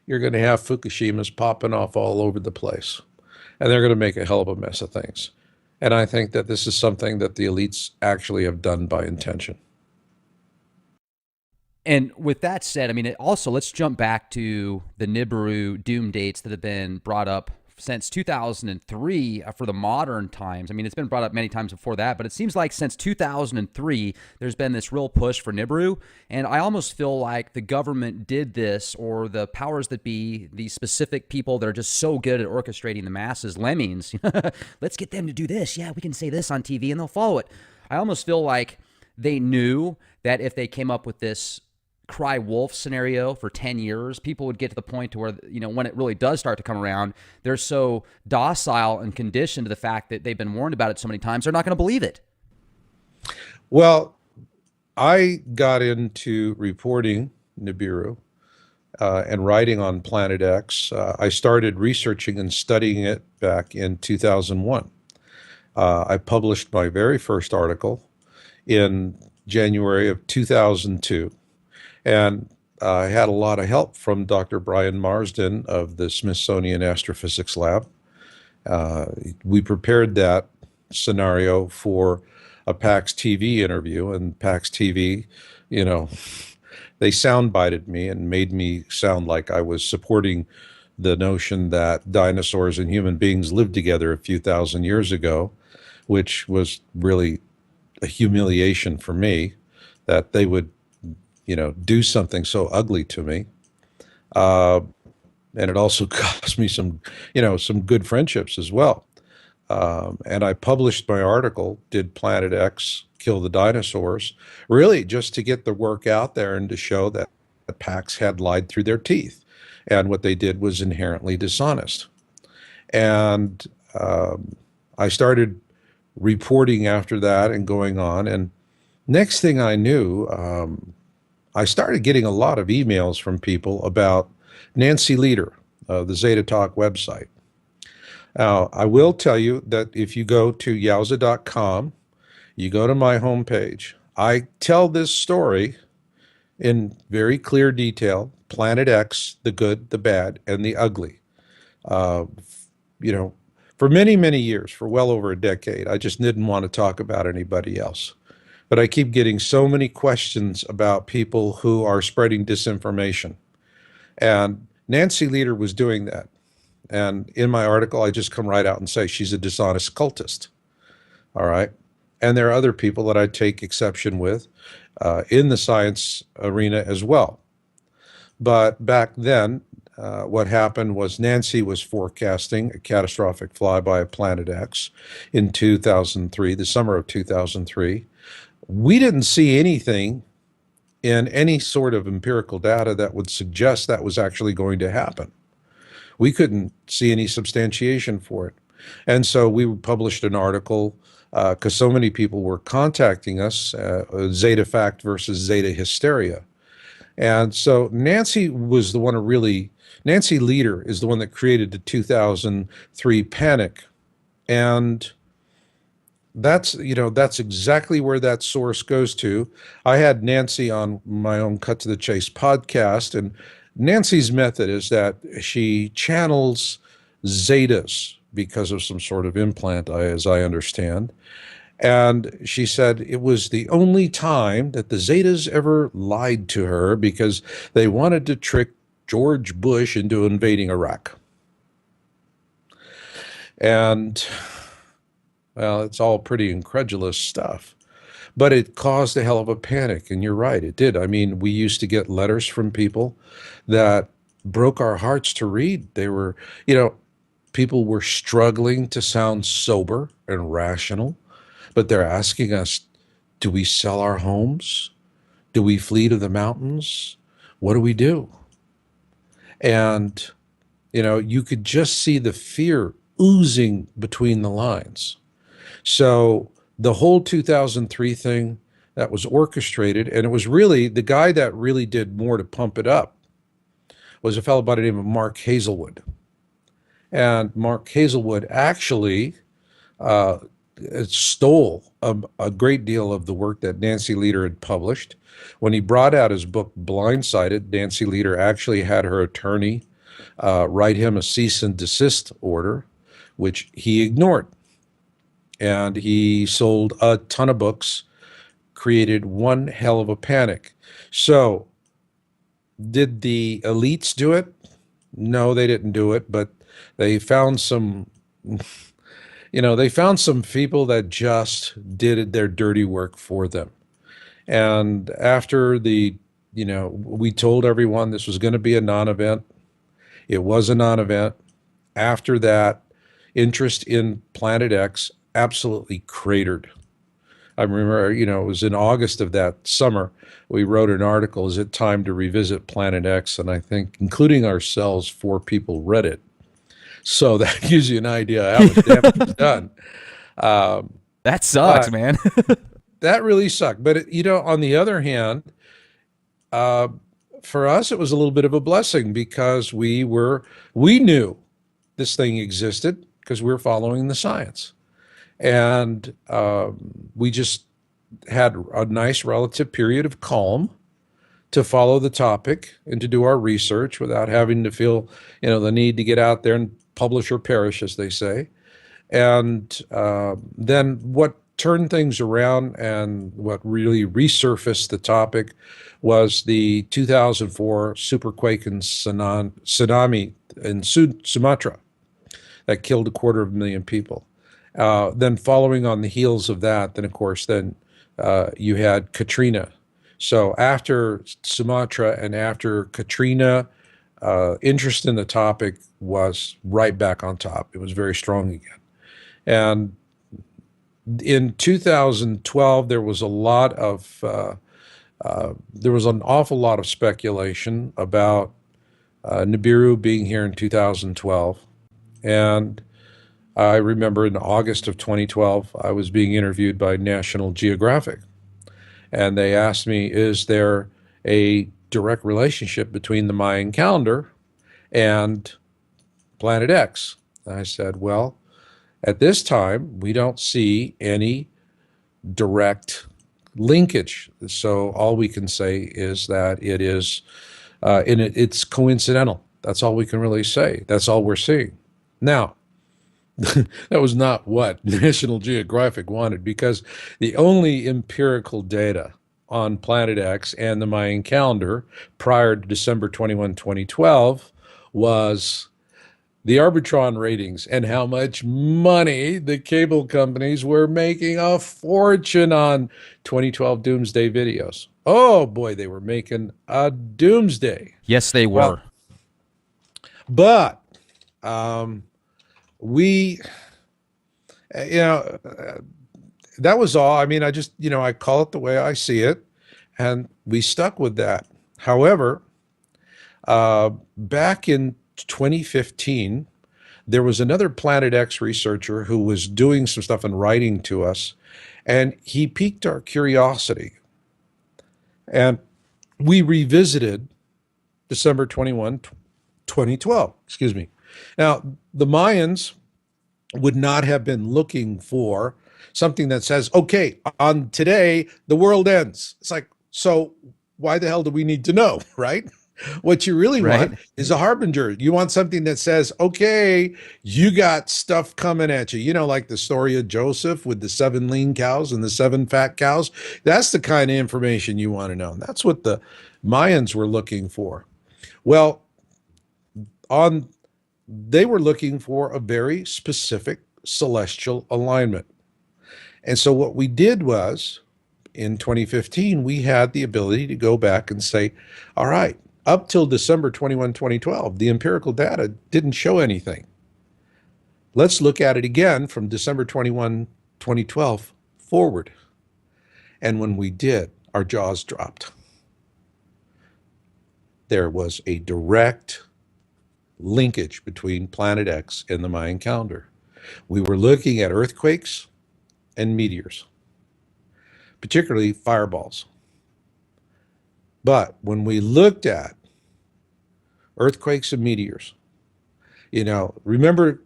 you're going to have Fukushimas popping off all over the place. And they're going to make a hell of a mess of things. And I think that this is something that the elites actually have done by intention. And with that said, I mean, also let's jump back to the Nibiru doom dates that have been brought up since 2003 for the modern times. I mean, it's been brought up many times before that, but it seems like since 2003, there's been this real push for Nibiru. And I almost feel like the government did this, or the powers that be, these specific people that are just so good at orchestrating the masses, lemmings. Let's get them to do this. Yeah, we can say this on TV and they'll follow it. I almost feel like they knew that if they came up with this cry wolf scenario for 10 years, people would get to the point to where, when it really does start to come around, they're so docile and conditioned to the fact that they've been warned about it so many times, they're not going to believe it. Well, I got into reporting Nibiru and writing on Planet X. I started researching and studying it back in 2001. I published my very first article in January of 2002. And I had a lot of help from Dr. Brian Marsden of the Smithsonian Astrophysics Lab. We prepared that scenario for a PAX TV interview, and PAX TV, they soundbited me and made me sound like I was supporting the notion that dinosaurs and human beings lived together a few thousand years ago, which was really a humiliation for me that they would do something so ugly to me. And it also cost me some good friendships as well. And I published my article, Did Planet X Kill the Dinosaurs? Really just to get the work out there and to show that the PAX had lied through their teeth. And what they did was inherently dishonest. And I started reporting after that and going on. And next thing I knew, I started getting a lot of emails from people about Nancy Leader, the Zeta Talk website. Now, I will tell you that if you go to yowza.com, you go to my homepage, I tell this story in very clear detail, Planet X, the good, the bad, and the ugly. For many, many years, for well over a decade, I just didn't want to talk about anybody else. But I keep getting so many questions about people who are spreading disinformation. And Nancy Leader was doing that. And in my article, I just come right out and say she's a dishonest cultist. All right. And there are other people that I take exception with in the science arena as well. But back then, what happened was Nancy was forecasting a catastrophic flyby of Planet X in 2003, the summer of 2003. We didn't see anything in any sort of empirical data that would suggest that was actually going to happen. We couldn't see any substantiation for it. And so we published an article because so many people were contacting us, Zeta fact versus Zeta hysteria. And so Nancy was the one Nancy Leader is the one that created the 2003 panic. And that's exactly where that source goes to. I had Nancy on my own Cut to the Chase podcast, and Nancy's method is that she channels Zetas because of some sort of implant, as I understand. And she said it was the only time that the Zetas ever lied to her because they wanted to trick George Bush into invading Iraq. And, well, it's all pretty incredulous stuff. But it caused a hell of a panic, and you're right, it did. I mean, we used to get letters from people that broke our hearts to read. They were, you know, people were struggling to sound sober and rational, but they're asking us, do we sell our homes? Do we flee to the mountains? What do we do? And, you could just see the fear oozing between the lines. So the whole 2003 thing that was orchestrated, and it was really the guy that really did more to pump it up was a fellow by the name of Mark Hazelwood. And Mark Hazelwood actually uh, stole a great deal of the work that Nancy Leader had published. When he brought out his book Blindsided, Nancy Leader actually had her attorney write him a cease and desist order, which he ignored. And he sold a ton of books, created one hell of a panic. So, did the elites do it? No, they didn't do it, but they found some, they found some people that just did their dirty work for them. And after we told everyone this was going to be a non event, it was a non event. After that, interest in Planet X absolutely cratered. I remember, it was in August of that summer, we wrote an article, Is It Time to Revisit Planet X? And I think, including ourselves, 4 people read it. So that gives you an idea how much damage was done. Um, That sucks, but man. that really sucked. But, on the other hand, uh, for us, it was a little bit of a blessing because we knew this thing existed because we were following the science. And we just had a nice relative period of calm to follow the topic and to do our research without having to feel, the need to get out there and publish or perish, as they say. And then what turned things around and what really resurfaced the topic was the 2004 superquake and tsunami in Sumatra that killed 250,000 people. Then following on the heels of that, then of course, you had Katrina. So after Sumatra and after Katrina, interest in the topic was right back on top. It was very strong again. And in 2012, there was an awful lot of speculation about Nibiru being here in 2012. And I remember in August of 2012, I was being interviewed by National Geographic. And they asked me, is there a direct relationship between the Mayan calendar and Planet X? And I said, well, at this time, we don't see any direct linkage. So all we can say is that it is, it's coincidental. That's all we can really say. That's all we're seeing. Now, that was not what National Geographic wanted because the only empirical data on Planet X and the Mayan calendar prior to December 21, 2012 was the Arbitron ratings and how much money the cable companies were making a fortune on 2012 doomsday videos. Oh boy, they were making a doomsday. Yes, they Well, were. but we, you know, that was all. I mean, I just, I call it the way I see it, and we stuck with that. However, back in 2015, there was another Planet X researcher who was doing some stuff and writing to us, and he piqued our curiosity. And we revisited December 21, 2012. Excuse me. Now, the Mayans would not have been looking for something that says, okay, on today, the world ends. It's like, so why the hell do we need to know, right? What you really Right. want is a harbinger. You want something that says, okay, you got stuff coming at you. Like the story of Joseph with the 7 lean cows and the 7 fat cows. That's the kind of information you want to know. And that's what the Mayans were looking for. Well, on they were looking for a very specific celestial alignment. And so what we did was in 2015, we had the ability to go back and say, all right, up till December 21, 2012, the empirical data didn't show anything. Let's look at it again from December 21, 2012 forward. And when we did, our jaws dropped. There was a direct linkage between Planet X and the Mayan calendar. We were looking at earthquakes and meteors, particularly fireballs. But when we looked at earthquakes and meteors, remember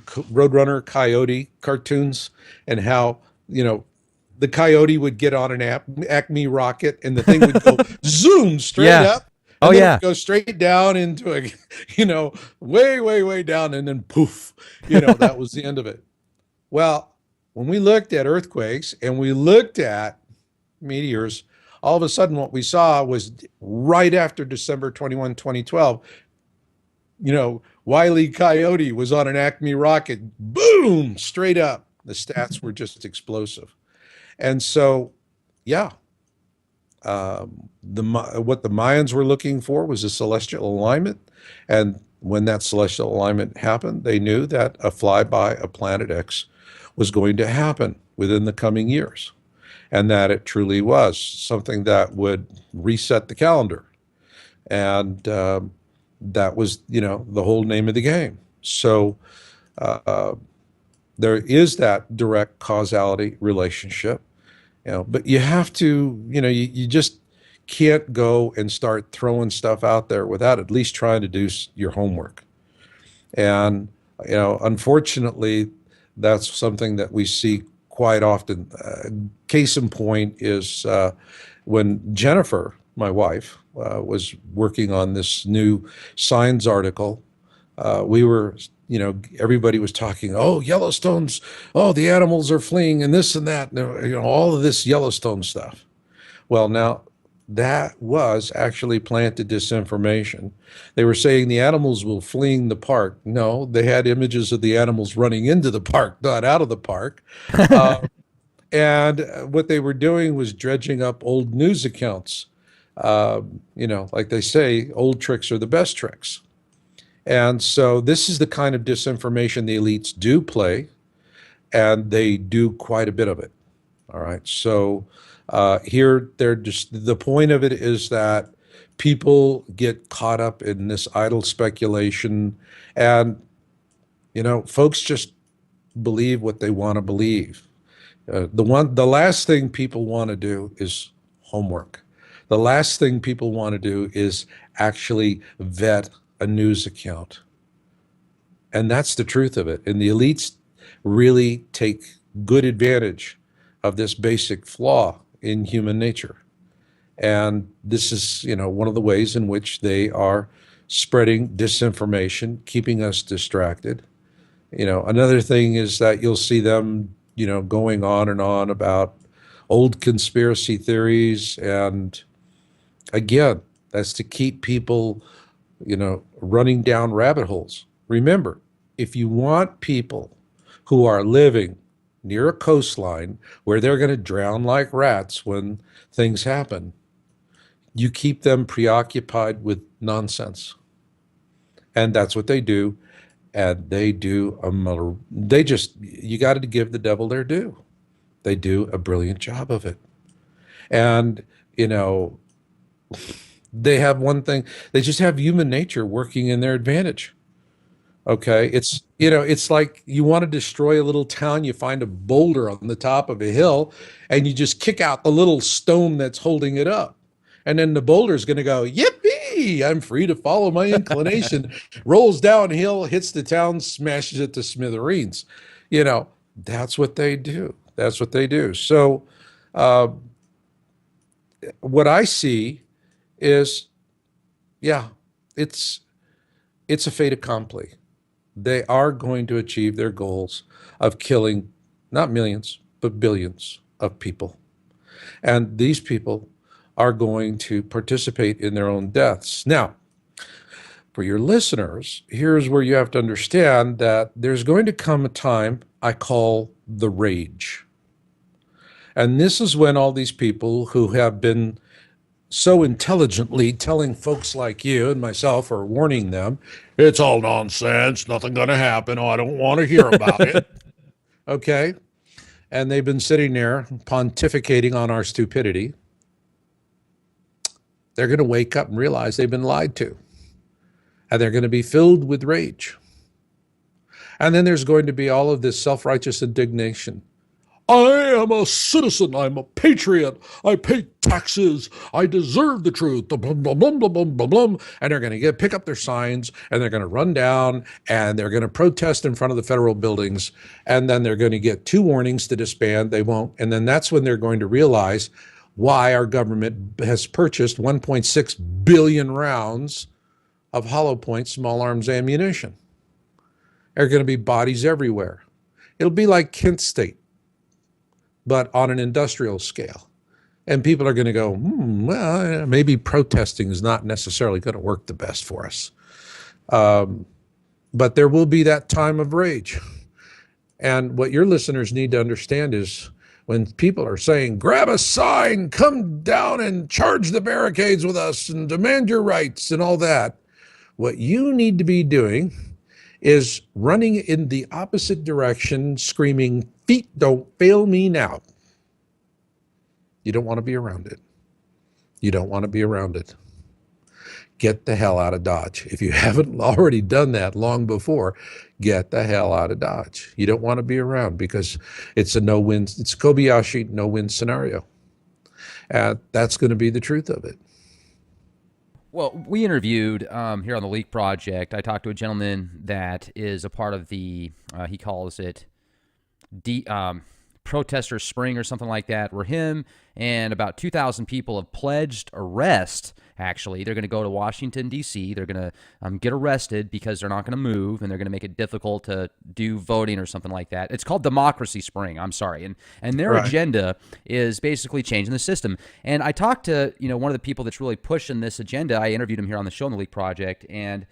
Roadrunner Coyote cartoons and how, the coyote would get on an Acme rocket and the thing would go zoom straight Yeah. up Oh, and then it yeah. would go straight down into a, way, way, way down and then poof, that was the end of it. Well, when we looked at earthquakes and we looked at meteors, all of a sudden what we saw was right after December 21, 2012, Wile E. Coyote was on an Acme rocket, boom, straight up. The stats were just explosive. And so, yeah, what the Mayans were looking for was a celestial alignment. And when that celestial alignment happened, they knew that a flyby of Planet X was going to happen within the coming years, and that it truly was something that would reset the calendar. And that was, the whole name of the game. So there is that direct causality relationship, but you have to, you just can't go and start throwing stuff out there without at least trying to do your homework. And, unfortunately, that's something that we see quite often. Case in point is when Jennifer, my wife, was working on this new Signs article. We were, everybody was talking, oh, Yellowstone's, oh, the animals are fleeing and this and that, all of this Yellowstone stuff. Well, now that was actually planted disinformation. They were saying the animals were fleeing the park. No, they had images of the animals running into the park, not out of the park. And what they were doing was dredging up old news accounts. Like they say, old tricks are the best tricks. And so this is the kind of disinformation the elites do play, and they do quite a bit of it. All right. So here, they're just the point of it is that people get caught up in this idle speculation, and folks just believe what they want to believe. The last thing people want to do is homework. The last thing people want to do is actually vet a news account. And that's the truth of it. And the elites really take good advantage of this basic flaw in human nature. And this is, one of the ways in which they are spreading disinformation, keeping us distracted. Another thing is that you'll see them, going on and on about old conspiracy theories. And again, that's to keep people, running down rabbit holes. Remember, if you want people who are living near a coastline where they're going to drown like rats when things happen, you keep them preoccupied with nonsense. And that's what they do. And they do you got to give the devil their due. They do a brilliant job of it. And, they have one thing, they just have human nature working in their advantage. Okay. It's like you want to destroy a little town, you find a boulder on the top of a hill and you just kick out the little stone that's holding it up. And then the boulder is going to go, yippee, I'm free to follow my inclination, rolls downhill, hits the town, smashes it to smithereens. That's what they do. That's what they do. So, what I see is, yeah, it's a fait accompli. They are going to achieve their goals of killing not millions, but billions of people. And these people are going to participate in their own deaths. Now, For your listeners, here's where you have to understand that there's going to come a time I call the rage. And this is when all these people who have been so intelligently telling folks like you and myself, or warning them, it's all nonsense, nothing going to happen, oh, I don't want to hear about it. Okay? And they've been sitting there pontificating on our stupidity. They're going to wake up and realize they've been lied to. And they're going to be filled with rage. And then there's going to be all of this self-righteous indignation. I am a citizen. I'm a patriot. I pay taxes. I deserve the truth. Blah, blah, blah, blah, blah, blah, blah. And they're going to pick up their signs and they're going to run down and they're going to protest in front of the federal buildings. And then they're going to get 2 warnings to disband. They won't. And then that's when they're going to realize why our government has purchased 1.6 billion rounds of hollow point small arms ammunition. There are going to be bodies everywhere. It'll be like Kent State, but on an industrial scale. And people are going to go, well, maybe protesting is not necessarily going to work the best for us. But there will be that time of rage. And what your listeners need to understand is when people are saying, grab a sign, come down and charge the barricades with us and demand your rights and all that, what you need to be doing is running in the opposite direction, screaming, feet don't fail me now. You don't want to be around it. You don't want to be around it. Get the hell out of Dodge. If you haven't already done that long before, get the hell out of Dodge. You don't want to be around because it's a no-win, it's Kobayashi no-win scenario. And that's going to be the truth of it. Well, we interviewed here on the Leak Project. I talked to a gentleman that is a part of the, he calls it Protester Spring or something like that, where him and about 2,000 people have pledged arrest. Actually, they're going to go to Washington, D.C. They're going to get arrested because they're not going to move, and they're going to make it difficult to do voting or something like that. It's called Democracy Spring. I'm sorry, and their agenda is basically changing the system. And I talked to one of the people that's really pushing this agenda. I interviewed him here on the show on the Leak Project, and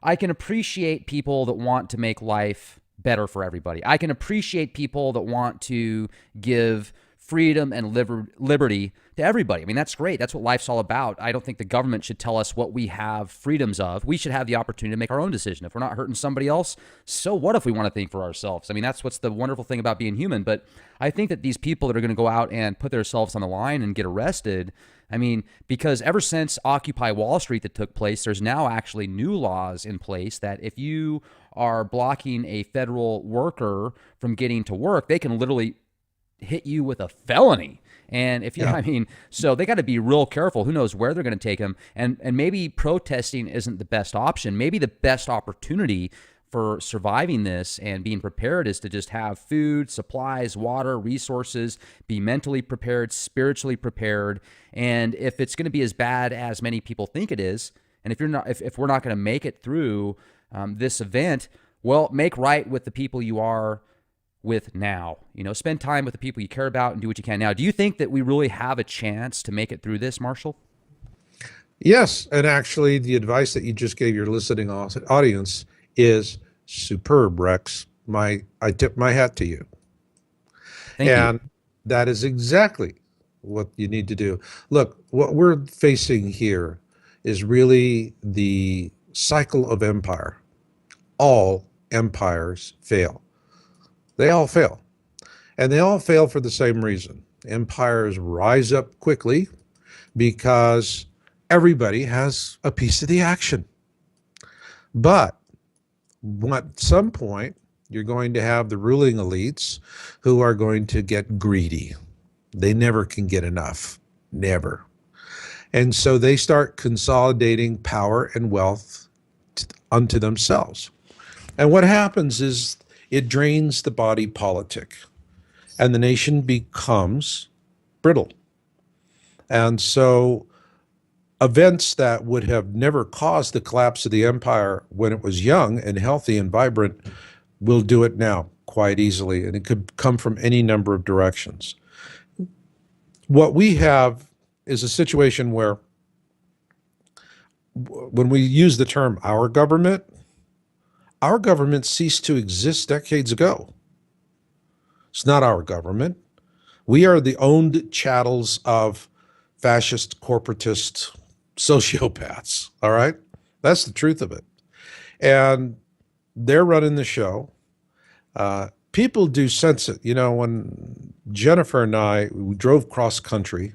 I can appreciate people that want to make life better for everybody. I can appreciate people that want to give freedom and liberty to everybody. I mean, that's great. That's what life's all about. I don't think the government should tell us what we have freedoms of. We should have the opportunity to make our own decision. If we're not hurting somebody else, so what if we want to think for ourselves? I mean, that's what's the wonderful thing about being human. But I think that these people that are going to go out and put themselves on the line and get arrested, I mean, because ever since Occupy Wall Street that took place, there's now actually new laws in place that if you are blocking a federal worker from getting to work, they can literally hit you with a felony. And if you, I mean, so they got to be real careful. Who knows where they're going to take them? And maybe protesting isn't the best option. Maybe the best opportunity for surviving this and being prepared is to just have food, supplies, water, resources, be mentally prepared, spiritually prepared. And if it's going to be as bad as many people think it is, and if we're not going to make it through this event, well, make right with the people you are with now. Spend time with the people you care about and do what you can now. Do you think that we really have a chance to make it through this, Marshall? Yes, and actually the advice that you just gave your listening audience is superb, Rex. I tip my hat to you. Thank you. That is exactly what you need to do. Look, what we're facing here is really the cycle of empire. All empires fail. They all fail. And they all fail for the same reason. Empires rise up quickly because everybody has a piece of the action. But at some point, you're going to have the ruling elites who are going to get greedy. They never can get enough. Never. And so they start consolidating power and wealth unto themselves. And what happens is it drains the body politic, and the nation becomes brittle. And so events that would have never caused the collapse of the empire when it was young and healthy and vibrant will do it now quite easily, and it could come from any number of directions. What we have is a situation where when we use the term our government ceased to exist decades ago. It's not our government. We are the owned chattels of fascist, corporatist sociopaths. All right? That's the truth of it. And they're running the show. People do sense it. You know, when Jennifer and we drove cross country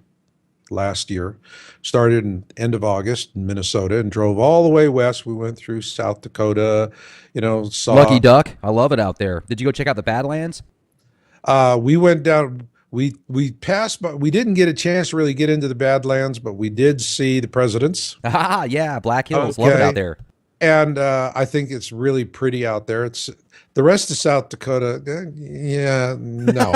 last year, started in end of August in Minnesota and drove all the way west. We went through South Dakota, Lucky saw, Duck. I love it out there. Did you go check out the Badlands? we went down, we passed, but we didn't get a chance to really get into the Badlands, but we did see the presidents. Ah, yeah, Black Hills. Love it Okay. out there. And I think it's really pretty out there. It's the rest of South Dakota. Yeah, no.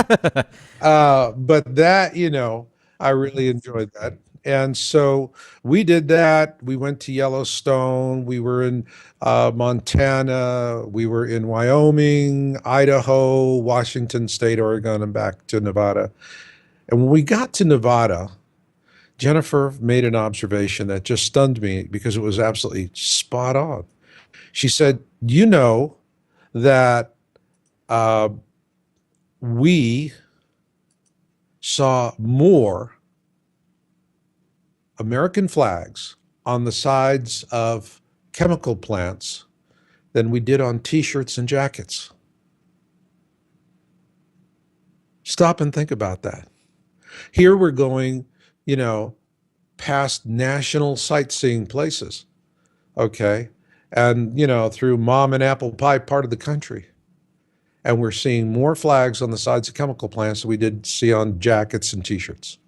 But that, I really enjoyed that. And so we did that. We went to Yellowstone. We were in Montana. We were in Wyoming, Idaho, Washington State, Oregon, and back to Nevada. And when we got to Nevada, Jennifer made an observation that just stunned me because it was absolutely spot on. She said, "You know that uh, we saw more American flags on the sides of chemical plants than we did on T-shirts and jackets." Stop and think about that. Here we're going, past national sightseeing places, okay? And, through mom and apple pie part of the country. And we're seeing more flags on the sides of chemical plants than we did see on jackets and T-shirts.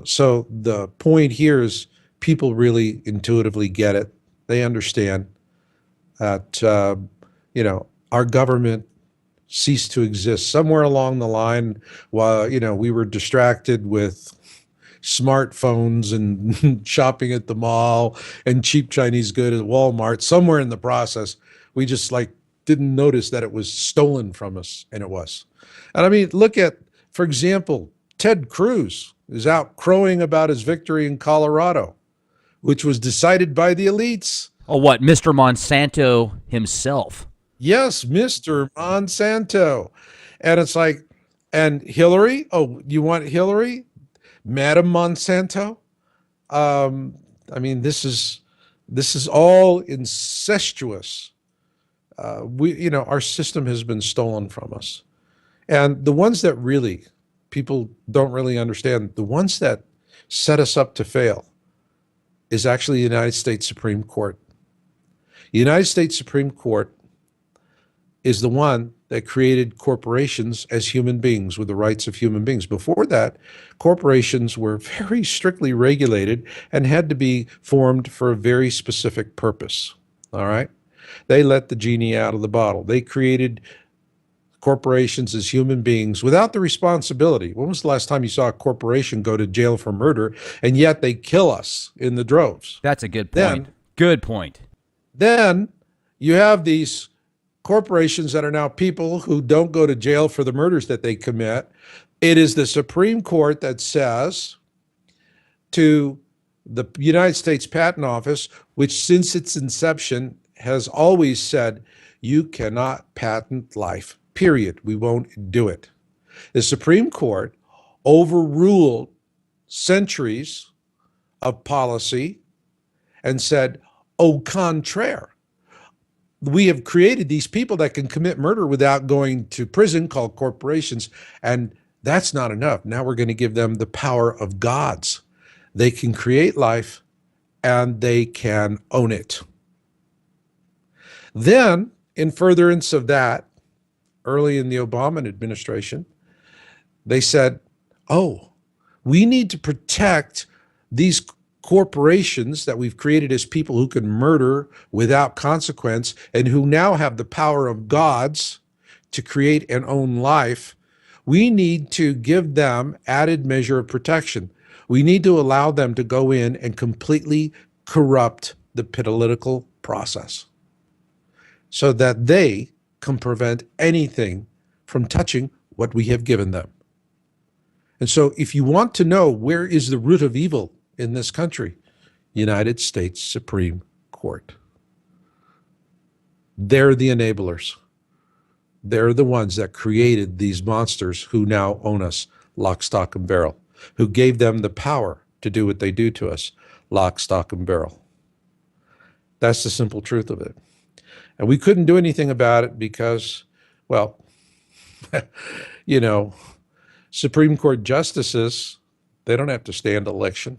So the point here is people really intuitively get it. They understand that, our government ceased to exist somewhere along the line while, we were distracted with smartphones and shopping at the mall and cheap Chinese good at Walmart. Somewhere in the process, we just didn't notice that it was stolen from us, and it was. And I mean, look at, for example, Ted Cruz is out crowing about his victory in Colorado, which was decided by the elites. Oh, what? Mr. Monsanto himself. Yes, Mr. Monsanto. And it's and Hillary? Oh, you want Hillary? Madam Monsanto? I mean, this is all incestuous. Our system has been stolen from us. And the ones that really, people don't really understand, the ones that set us up to fail is actually the United States Supreme Court. The United States Supreme Court is the one that created corporations as human beings with the rights of human beings. Before that, corporations were very strictly regulated and had to be formed for a very specific purpose. All right? They let the genie out of the bottle. They created corporations as human beings without the responsibility. When was the last time you saw a corporation go to jail for murder, and yet they kill us in the droves? That's a good point. Good point. Then you have these corporations that are now people who don't go to jail for the murders that they commit. It is the Supreme Court that says to the United States Patent Office, which since its inception has always said, you cannot patent life, period. We won't do it. The Supreme Court overruled centuries of policy and said, au contraire. We have created these people that can commit murder without going to prison, called corporations, and that's not enough. Now we're going to give them the power of gods. They can create life and they can own it. Then, in furtherance of that, early in the Obama administration, they said, oh, we need to protect these corporations that we've created as people who can murder without consequence and who now have the power of gods to create and own life. We need to give them added measure of protection. We need to allow them to go in and completely corrupt the political process so that they can prevent anything from touching what we have given them. And so if you want to know where is the root of evil in this country, United States Supreme Court. They're the enablers. They're the ones that created these monsters who now own us lock, stock, and barrel, who gave them the power to do what they do to us lock, stock, and barrel. That's the simple truth of it. And we couldn't do anything about it because, well, you know, Supreme Court justices, they don't have to stand election.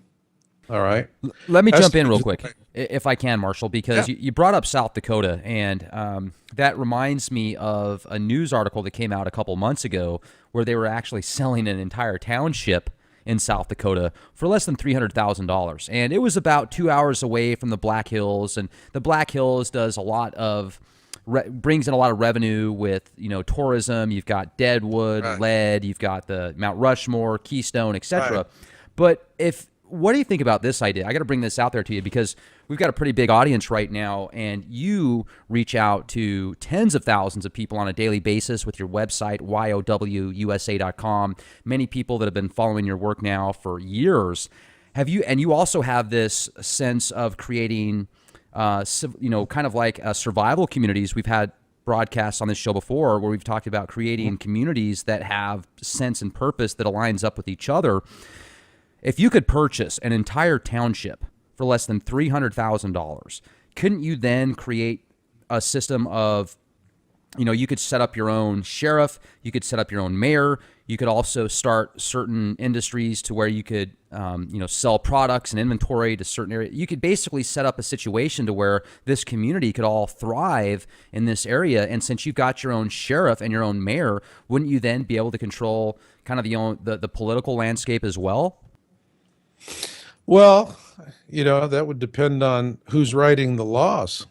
All right. Let me That's jump in real quick, if I can, Marshall, because yeah. you brought up South Dakota, and that reminds me of a news article that came out a couple months ago where they were actually selling an entire township in South Dakota for less than $300,000. And it was about 2 hours away from the Black Hills, and the Black Hills does a lot of brings in a lot of revenue with, tourism. You've got Deadwood, Right. Lead, you've got the Mount Rushmore, Keystone, etc. Right. But what do you think about this idea? I got to bring this out there to you because we've got a pretty big audience right now, and you reach out to tens of thousands of people on a daily basis with your website, yowusa.com. Many people that have been following your work now for years. And you also have this sense of creating, kind of like survival communities. We've had broadcasts on this show before where we've talked about creating communities that have sense and purpose that aligns up with each other. If you could purchase an entire township for less than $300,000, couldn't you then create a system of, you could set up your own sheriff, you could set up your own mayor, you could also start certain industries to where you could, sell products and inventory to certain areas. You could basically set up a situation to where this community could all thrive in this area. And since you've got your own sheriff and your own mayor, wouldn't you then be able to control kind of the political landscape as well? Well, that would depend on who's writing the laws.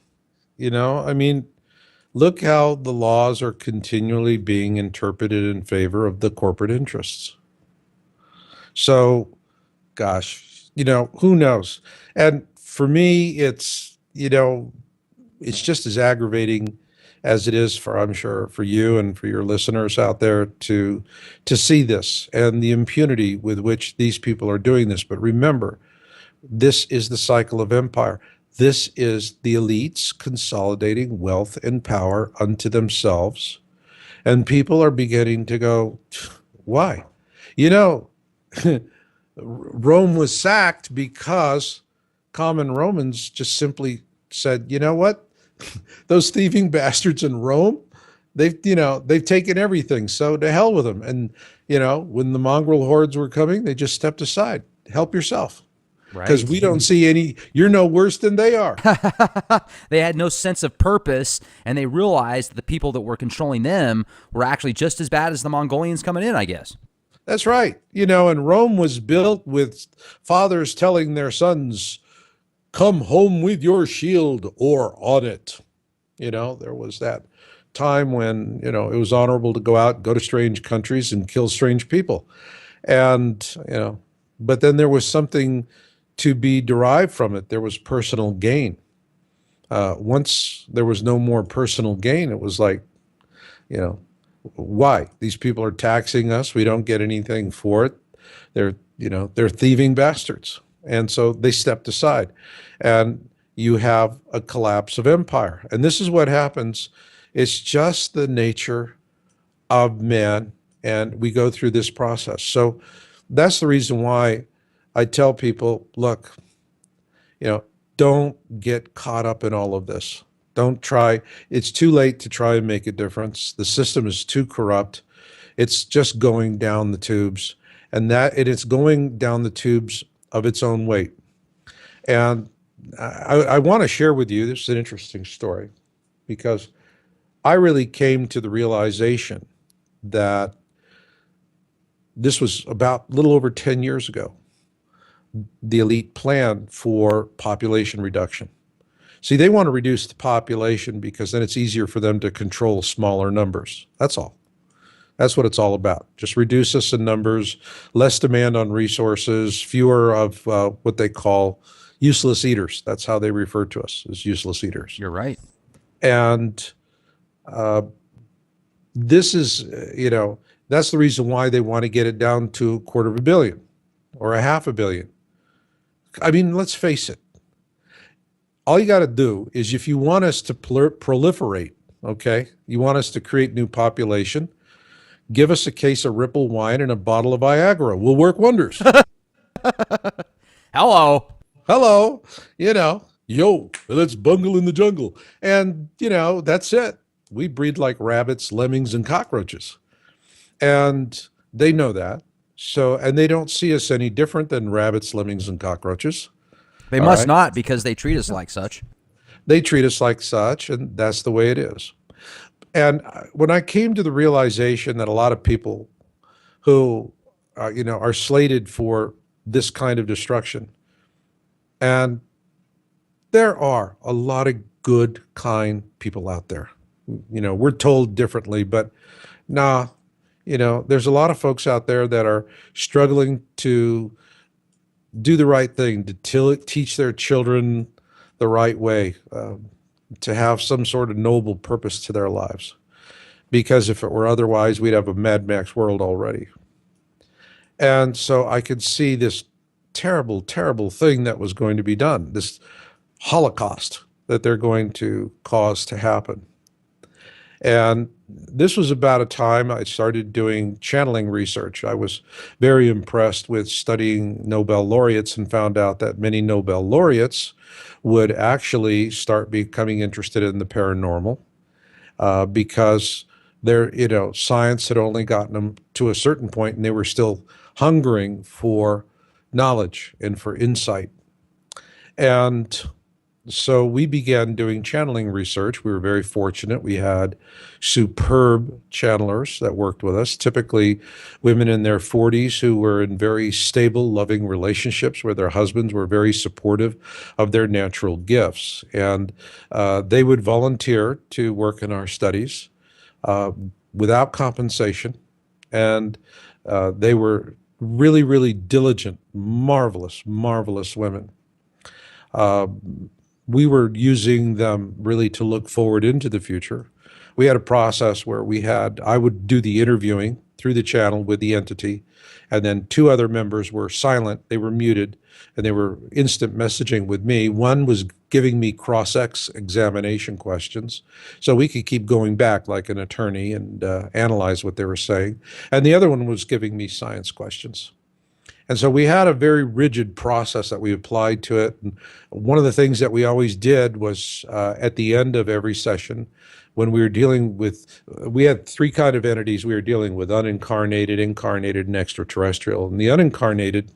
I mean, look how the laws are continually being interpreted in favor of the corporate interests. So, gosh, who knows? And for me, it's just as aggravating as it is for, I'm sure, for you and for your listeners out there to see this and the impunity with which these people are doing this. But remember, this is the cycle of empire. This is the elites consolidating wealth and power unto themselves. And people are beginning to go, why? Rome was sacked because common Romans just simply said, you know what? Those thieving bastards in Rome, they've taken everything. So to hell with them. And, when the mongrel hordes were coming, they just stepped aside. Help yourself. Because Right. we don't see any, you're no worse than they are. They had no sense of purpose, and they realized that the people that were controlling them were actually just as bad as the Mongolians coming in, I guess. That's right. And Rome was built with fathers telling their sons, come home with your shield or on it. There was that time when, it was honorable to go out, go to strange countries and kill strange people. And, but then there was something to be derived from it. There was personal gain. Once there was no more personal gain, it was like, why? These people are taxing us. We don't get anything for it. They're thieving bastards. And so they stepped aside. And you have a collapse of empire. And this is what happens. It's just the nature of man. And we go through this process. So that's the reason why I tell people, look, don't get caught up in all of this. Don't try. It's too late to try and make a difference. The system is too corrupt. It's just going down the tubes. And it's going down the tubes of its own weight. And I want to share with you, this is an interesting story, because I really came to the realization that this was about a little over 10 years ago, the elite plan for population reduction. See, they want to reduce the population because then it's easier for them to control smaller numbers. That's all. That's what it's all about. Just reduce us in numbers, less demand on resources, fewer of what they call useless eaters. That's how they refer to us, as useless eaters. You're right. And this is, that's the reason why they want to get it down to $250 million or $500 million. I mean, let's face it. all you got to do is if you want us to proliferate, okay, you want us to create new population, give us a case of Ripple wine and a bottle of Viagra. We'll work wonders. Hello. Hello, yo, let's bungle in the jungle. And, that's it. We breed like rabbits, lemmings, and cockroaches. And they know that. So, and they don't see us any different than rabbits, lemmings, and cockroaches. They All must right. not because they treat us like such. They treat us like such, and that's the way it is. And when I came to the realization that a lot of people who, are slated for this kind of destruction, and there are a lot of good, kind people out there. We're told differently, but nah, there's a lot of folks out there that are struggling to do the right thing, to teach their children the right way, to have some sort of noble purpose to their lives. Because if it were otherwise, we'd have a Mad Max world already. And so I could see this terrible, terrible thing that was going to be done, this Holocaust that they're going to cause to happen. And this was about a time I started doing channeling research. I was very impressed with studying Nobel laureates and found out that many Nobel laureates would actually start becoming interested in the paranormal because science had only gotten them to a certain point and they were still hungering for knowledge and for insight. And so we began doing channeling research. We were very fortunate. We had superb channelers that worked with us, typically women in their 40s who were in very stable, loving relationships where their husbands were very supportive of their natural gifts. And they would volunteer to work in our studies without compensation. And they were really, really diligent, marvelous, marvelous women. We were using them really to look forward into the future. We had a process where I would do the interviewing through the channel with the entity, and then two other members were silent, they were muted, and they were instant messaging with me. One was giving me cross-examination questions, so we could keep going back like an attorney and analyze what they were saying. And the other one was giving me science questions. And so we had a very rigid process that we applied to it. And one of the things that we always did was at the end of every session, when we were dealing with, we had three kind of entities we were dealing with: unincarnated, incarnated, and extraterrestrial. And the unincarnated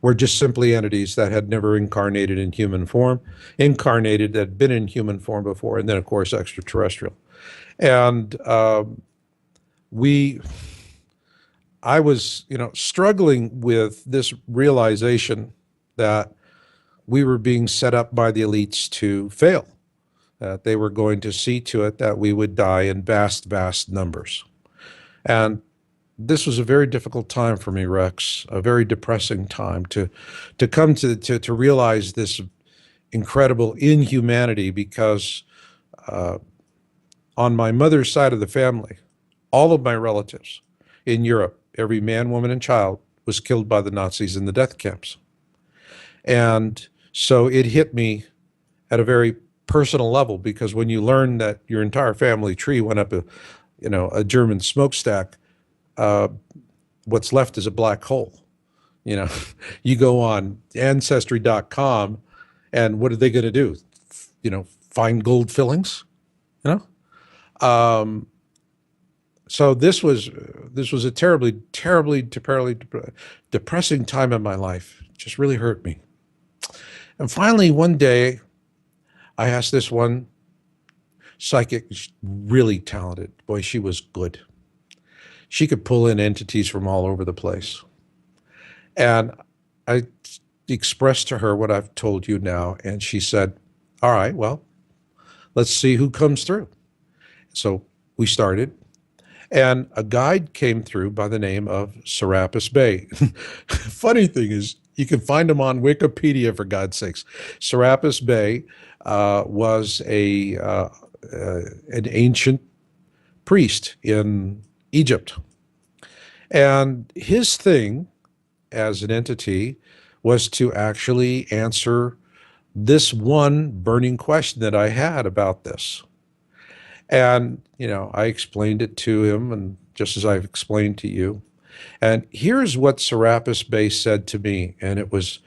were just simply entities that had never incarnated in human form, incarnated that had been in human form before, and then, of course, extraterrestrial. And I was, struggling with this realization that we were being set up by the elites to fail, that they were going to see to it that we would die in vast, vast numbers. And this was a very difficult time for me, Rex, a very depressing time to come to realize this incredible inhumanity because on my mother's side of the family, all of my relatives in Europe, every man, woman, and child was killed by the Nazis in the death camps. And so it hit me at a very personal level because when you learn that your entire family tree went up a German smokestack, what's left is a black hole. You go on ancestry.com and what are they going to do? Find gold fillings, So this was a terribly, terribly, terribly depressing time in my life. It just really hurt me. And finally, one day, I asked this one psychic, really talented. Boy, she was good. She could pull in entities from all over the place. And I expressed to her what I've told you now, and she said, all right, well, let's see who comes through. So we started. And a guide came through by the name of Serapis Bey. Funny thing is, you can find him on Wikipedia, for God's sakes. Serapis Bey was an ancient priest in Egypt. And his thing as an entity was to actually answer this one burning question that I had about this. And, I explained it to him, and just as I've explained to you. And here's what Serapis Bey said to me, and it was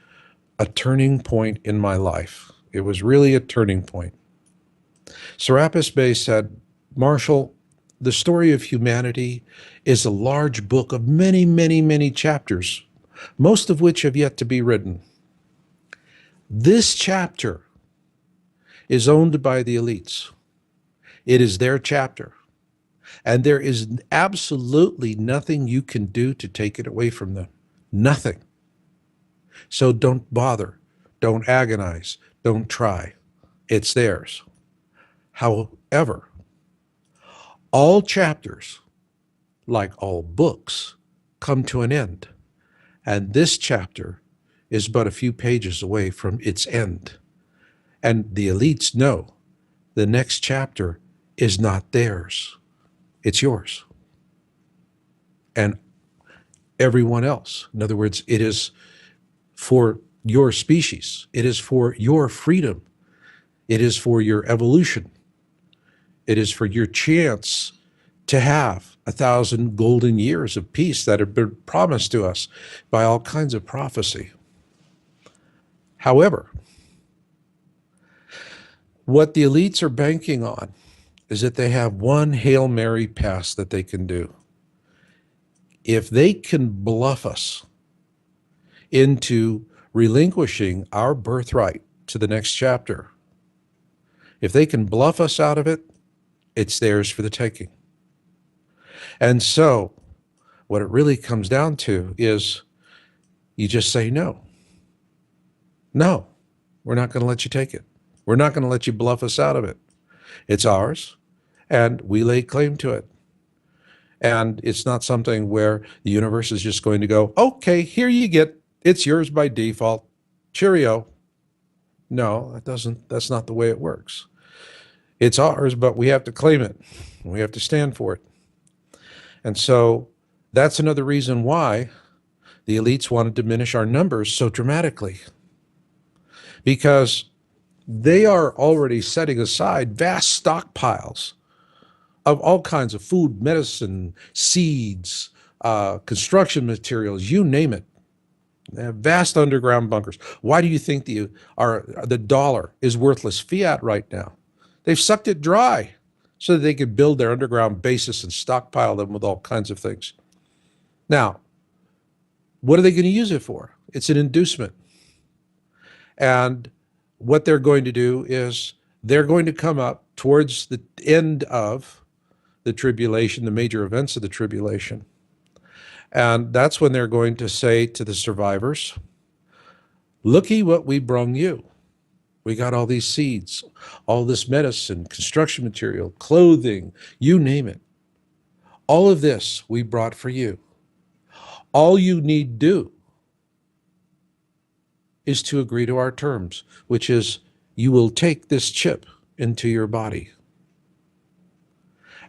a turning point in my life. It was really a turning point. Serapis Bey said, Marshall, the story of humanity is a large book of many, many, many chapters, most of which have yet to be written. This chapter is owned by the elites. It is their chapter. And there is absolutely nothing you can do to take it away from them. Nothing. So don't bother. Don't agonize. Don't try. It's theirs. However, all chapters, like all books, come to an end. And this chapter is but a few pages away from its end. And the elites know the next chapter is not theirs. It's yours. And everyone else. In other words, it is for your species. It is for your freedom. It is for your evolution. It is for your chance to have 1,000 golden years of peace that have been promised to us by all kinds of prophecy. However, what the elites are banking on is that they have one Hail Mary pass that they can do. If they can bluff us into relinquishing our birthright to the next chapter, if they can bluff us out of it, it's theirs for the taking. And so what it really comes down to is you just say no. No, we're not going to let you take it. We're not going to let you bluff us out of it. It's ours, and we lay claim to it. And it's not something where the universe is just going to go, okay, here you get, it's yours by default. Cheerio. No, that's not the way it works. It's ours, but we have to claim it. We have to stand for it. And so that's another reason why the elites want to diminish our numbers so dramatically. Because they are already setting aside vast stockpiles of all kinds of food, medicine, seeds, construction materials, you name it. They have vast underground bunkers. Why do you think the dollar is worthless fiat right now? They've sucked it dry so that they could build their underground bases and stockpile them with all kinds of things. Now, what are they going to use it for? It's an inducement. And what they're going to do is they're going to come up towards the end of the tribulation, the major events of the tribulation. And that's when they're going to say to the survivors, looky what we brung you. We got all these seeds, all this medicine, construction material, clothing, you name it. All of this we brought for you. All you need do is to agree to our terms, which is you will take this chip into your body.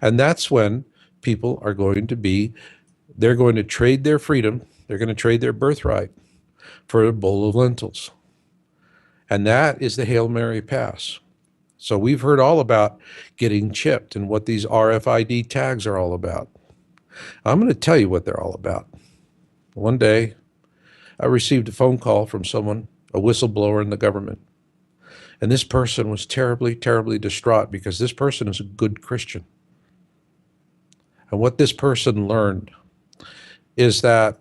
And that's when people are going to they're going to trade their freedom, they're going to trade their birthright for a bowl of lentils. And that is the Hail Mary pass. So we've heard all about getting chipped and what these RFID tags are all about. I'm going to tell you what they're all about. One day, I received a phone call from someone, a whistleblower in the government. And this person was terribly, terribly distraught because this person is a good Christian. And what this person learned is that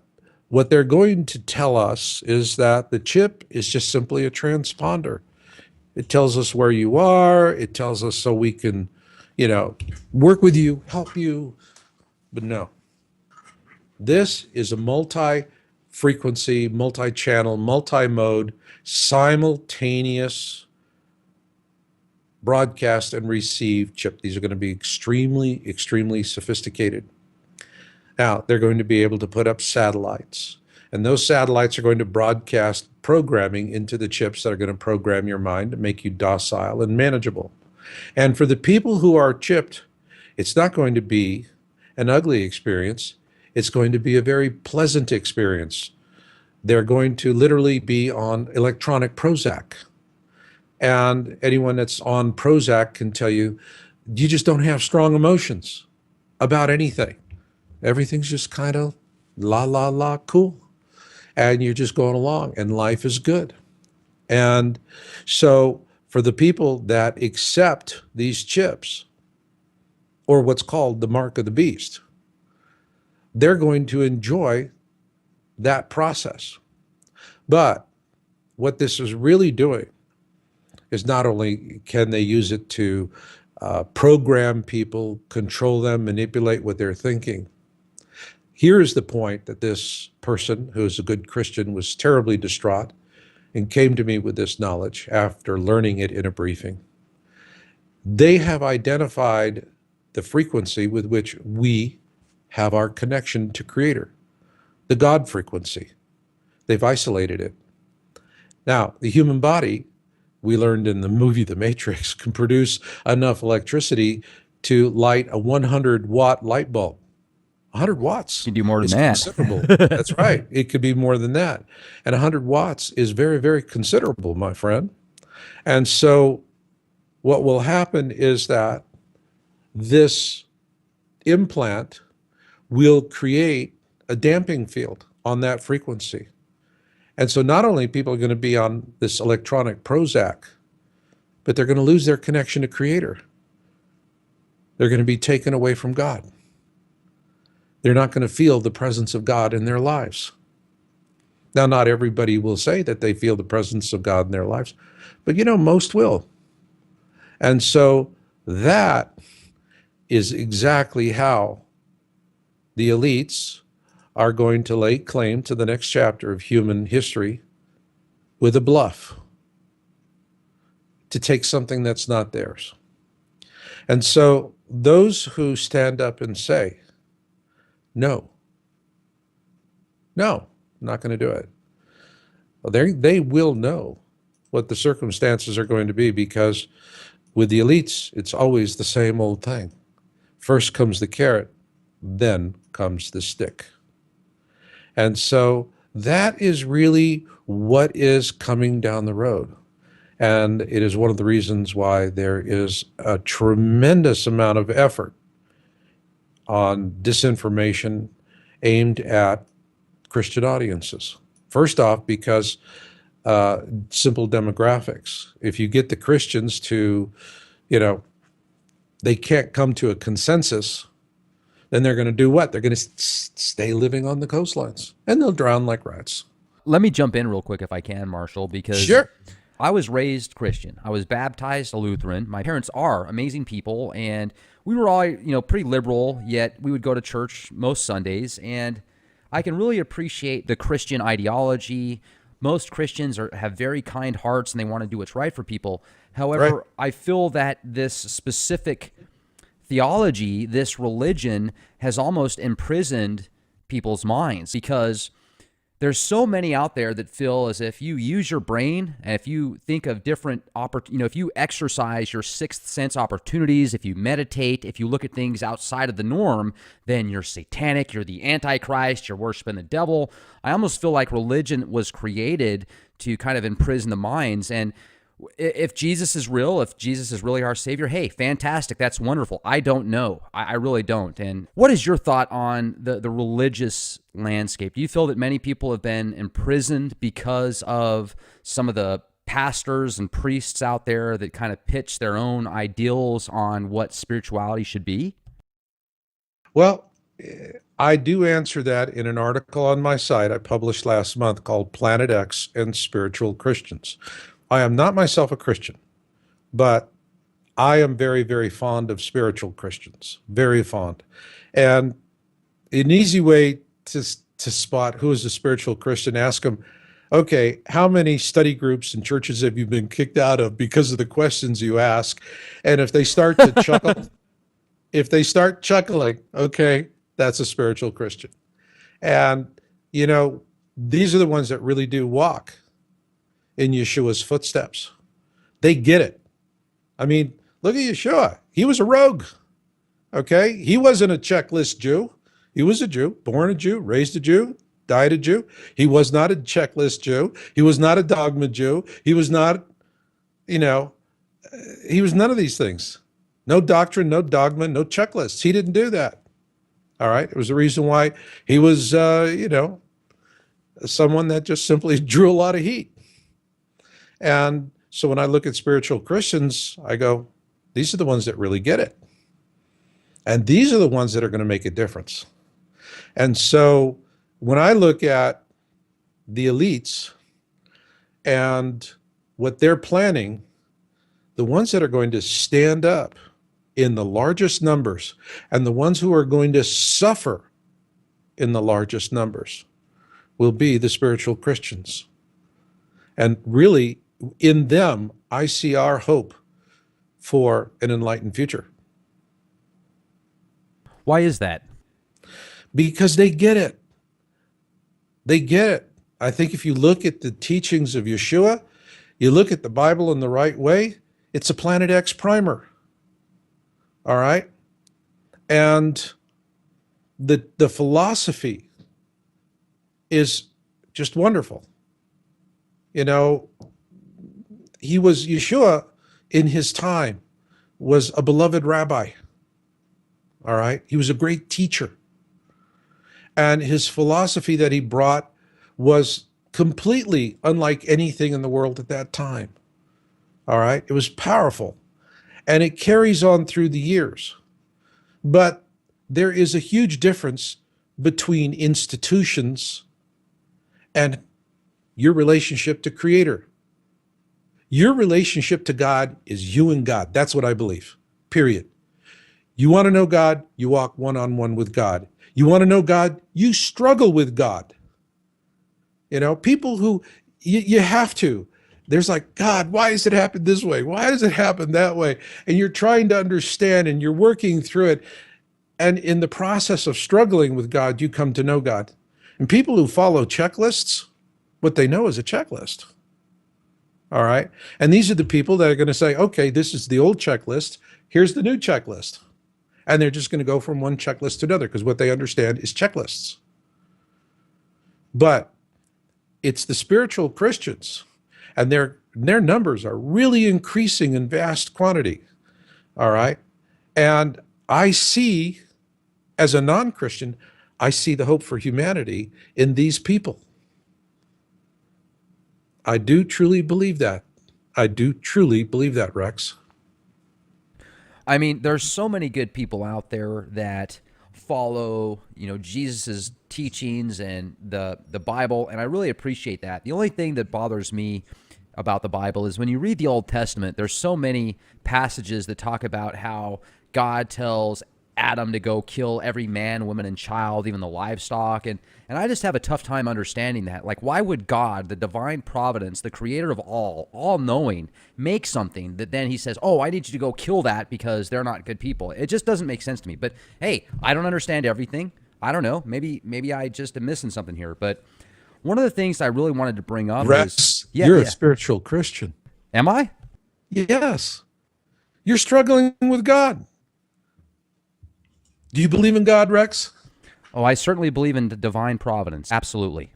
what they're going to tell us is that the chip is just simply a transponder. It tells us where you are. It tells us so we can, work with you, help you. But no, this is a multi-frequency, multi-channel, multi-mode, simultaneous broadcast and receive chip. These are going to be extremely, extremely sophisticated. Now, they're going to be able to put up satellites, and those satellites are going to broadcast programming into the chips that are going to program your mind to make you docile and manageable. And for the people who are chipped, it's not going to be an ugly experience. It's going to be a very pleasant experience. They're going to literally be on electronic Prozac. And anyone that's on Prozac can tell you, you just don't have strong emotions about anything. Everything's just kind of la, la, la, cool. And you're just going along, and life is good. And so, for the people that accept these chips, or what's called the mark of the beast, they're going to enjoy that process. But what this is really doing is not only can they use it to program people, control them, manipulate what they're thinking. Here's the point that this person, who is a good Christian, was terribly distraught and came to me with this knowledge after learning it in a briefing. They have identified the frequency with which we have our connection to Creator, the God frequency. They've isolated it. Now, the human body, we learned in the movie The Matrix, can produce enough electricity to light a 100-watt light bulb. 100 watts You can do more than is that. considerable. That's right. It could be more than that. And 100 watts is very, very considerable, my friend. And so what will happen is that this implant will create a damping field on that frequency. And so not only people are going to be on this electronic Prozac, but they're going to lose their connection to Creator. They're going to be taken away from God. They're not going to feel the presence of God in their lives. Now, not everybody will say that they feel the presence of God in their lives, but most will. And so that is exactly how the elites are going to lay claim to the next chapter of human history with a bluff to take something that's not theirs. And so those who stand up and say, no, I'm not going to do it, well, they will know what the circumstances are going to be, because with the elites, it's always the same old thing. First comes the carrot, then comes the stick. And so that is really what is coming down the road. And it is one of the reasons why there is a tremendous amount of effort on disinformation aimed at Christian audiences. First off, because simple demographics. If you get the Christians to, they can't come to a consensus, then they're going to do what? They're going to stay living on the coastlines, and they'll drown like rats. Let me jump in real quick if I can, Marshall, because Sure. I was raised Christian. I was baptized a Lutheran. My parents are amazing people, and we were all, pretty liberal, yet we would go to church most Sundays, and I can really appreciate the Christian ideology. Most Christians have very kind hearts, and they want to do what's right for people. However, Right. I feel that this specific theology, this religion, has almost imprisoned people's minds, because there's so many out there that feel as if you use your brain, and if you think of different if you exercise your sixth sense opportunities, if you meditate, if you look at things outside of the norm, then you're satanic, you're the Antichrist, you're worshiping the devil. I almost feel like religion was created to kind of imprison the minds. And if Jesus is real, if Jesus is really our Savior, hey, fantastic. That's wonderful. I don't know. I really don't. And what is your thought on the religious landscape? Do you feel that many people have been imprisoned because of some of the pastors and priests out there that kind of pitch their own ideals on what spirituality should be? Well, I do answer that in an article on my site I published last month called Planet X and Spiritual Christians. I am not myself a Christian, but I am very, very fond of spiritual Christians, very fond. And an easy way to spot who is a spiritual Christian, ask them, okay, how many study groups and churches have you been kicked out of because of the questions you ask? And if they start to chuckling, okay, that's a spiritual Christian. And, these are the ones that really do walk in Yeshua's footsteps. They get it. I mean, look at Yeshua. He was a rogue, okay? He wasn't a checklist Jew. He was a Jew, born a Jew, raised a Jew, died a Jew. He was not a checklist Jew. He was not a dogma Jew. He was not You know, he was none of these things. No doctrine, no dogma, no checklists. He didn't do that. All right. It was the reason why he was, someone that just simply drew a lot of heat. And so when I look at spiritual Christians, I go, these are the ones that really get it. And these are the ones that are going to make a difference. And so when I look at the elites and what they're planning, the ones that are going to stand up in the largest numbers and the ones who are going to suffer in the largest numbers will be the spiritual Christians. And really, in them, I see our hope for an enlightened future. Why is that? Because they get it. They get it. I think if you look at the teachings of Yeshua, you look at the Bible in the right way, it's a Planet X primer. All right? And the philosophy is just wonderful. You know, Yeshua in his time was a beloved rabbi. All right? He was a great teacher. And his philosophy that he brought was completely unlike anything in the world at that time. All right? It was powerful. And it carries on through the years. But there is a huge difference between institutions and your relationship to Creator. Your relationship to God is you and God. That's what I believe, period. You want to know God, you walk one-on-one with God. You want to know God, you struggle with God. You know, people who, you have to. There's like, God, why does it happen this way? Why does it happen that way? And you're trying to understand and you're working through it. And in the process of struggling with God, you come to know God. And people who follow checklists, what they know is a checklist. All right. And these are the people that are going to say, okay, this is the old checklist. Here's the new checklist. And they're just going to go from one checklist to another because what they understand is checklists. But it's the spiritual Christians, and their numbers are really increasing in vast quantity. All right. And I see, as a non-Christian, I see the hope for humanity in these people. I do truly believe that. I do truly believe that, Rex. I mean, there's so many good people out there that follow, Jesus's teachings and the Bible, and I really appreciate that. The only thing that bothers me about the Bible is when you read the Old Testament, there's so many passages that talk about how God tells Adam to go kill every man, woman, and child, even the livestock. And I just have a tough time understanding that. Like, why would God, the divine providence, the creator of all knowing, make something that then he says, oh, I need you to go kill that because they're not good people? It just doesn't make sense to me. But hey, I don't understand everything. I don't know. Maybe I just am missing something here. But one of the things I really wanted to bring up Rex, you're a spiritual Christian. Am I? Yes. You're struggling with God. Do you believe in God, Rex? Oh, I certainly believe in the divine providence. Absolutely.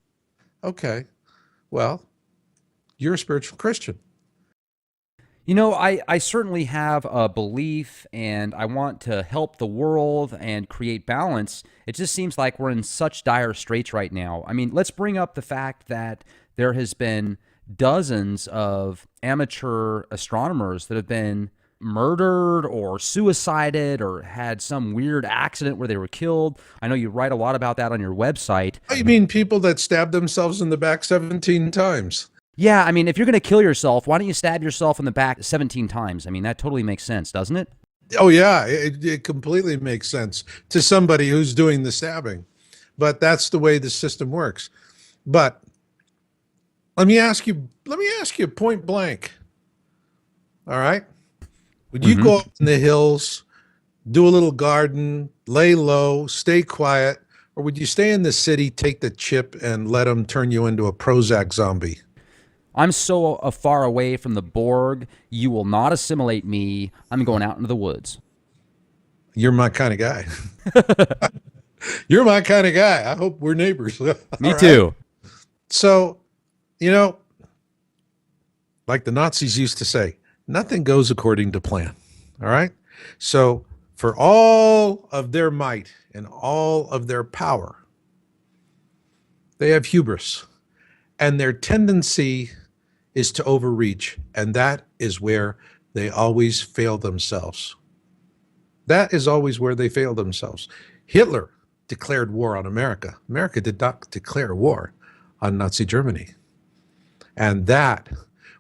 Okay. Well, you're a spiritual Christian. I certainly have a belief, and I want to help the world and create balance. It just seems like we're in such dire straits right now. I mean, let's bring up the fact that there has been dozens of amateur astronomers that have been murdered or suicided or had some weird accident where they were killed. I know you write a lot about that on your website. Oh, you mean people that stabbed themselves in the back 17 times? Yeah, I mean, if you're going to kill yourself, why don't you stab yourself in the back 17 times? I mean, that totally makes sense, doesn't it? Oh, yeah, it completely makes sense to somebody who's doing the stabbing. But that's the way the system works. But let me ask you point blank. All right? Would you go up in the hills, do a little garden, lay low, stay quiet, or would you stay in the city, take the chip, and let them turn you into a Prozac zombie? I'm so far away from the Borg, you will not assimilate me. I'm going out into the woods. You're my kind of guy. You're my kind of guy. I hope we're neighbors. Me too. So, like the Nazis used to say, Nothing goes according to plan. All right. So, for all of their might and all of their power, they have hubris, and their tendency is to overreach. And that is where they always fail themselves. That is always where they fail themselves. Hitler declared war on America. America did not declare war on Nazi Germany. And that,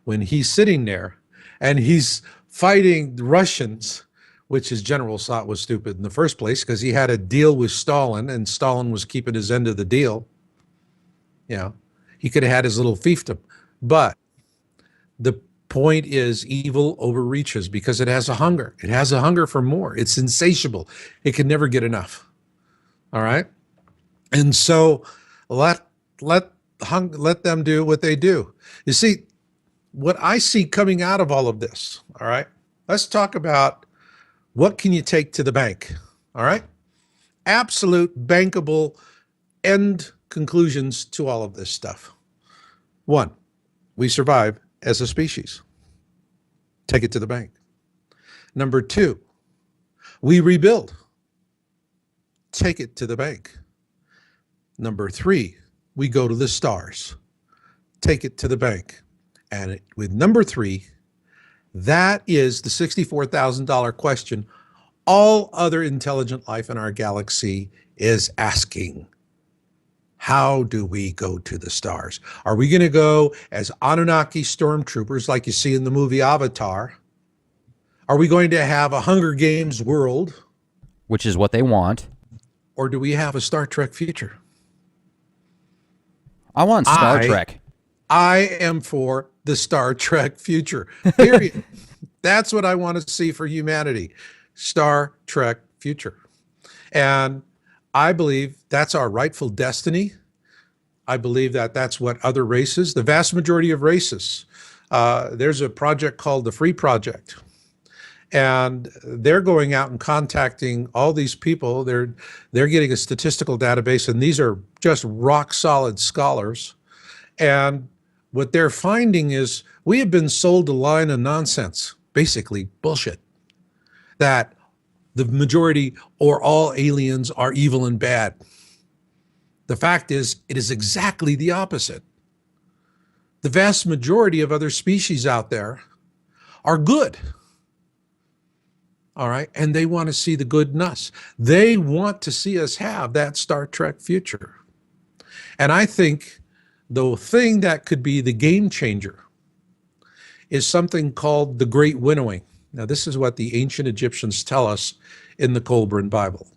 when he's sitting there and he's fighting the Russians, which his generals thought was stupid in the first place because he had a deal with Stalin and Stalin was keeping his end of the deal. You know, he could have had his little fiefdom. But the point is, evil overreaches because it has a hunger. It has a hunger for more. It's insatiable. It can never get enough. All right. And so let them do what they do. You see, what I see coming out of all of this, all right, let's talk about what can you take to the bank, all right? Absolute bankable end conclusions to all of this stuff. One, we survive as a species. Take it to the bank. Number two, we rebuild. Take it to the bank. Number three, we go to the stars. Take it to the bank. And with number three, that is the $64,000 question all other intelligent life in our galaxy is asking. How do we go to the stars? Are we going to go as Anunnaki stormtroopers like you see in the movie Avatar? Are we going to have a Hunger Games world? Which is what they want. Or do we have a Star Trek future? I want Star Trek. I am for the Star Trek future, period. That's what I want to see for humanity. Star Trek future. And I believe that's our rightful destiny. I believe that that's what other races, the vast majority of races, there's a project called the Free Project. And they're going out and contacting all these people. They're getting a statistical database, and these are just rock solid scholars. And what they're finding is we have been sold a line of nonsense, basically bullshit, that the majority or all aliens are evil and bad. The fact is, it is exactly the opposite. The vast majority of other species out there are good. All right. And they want to see the good in us. They want to see us have that Star Trek future. And I think the thing that could be the game changer is something called the Great Winnowing. Now, this is what the ancient Egyptians tell us in the Colburn Bible.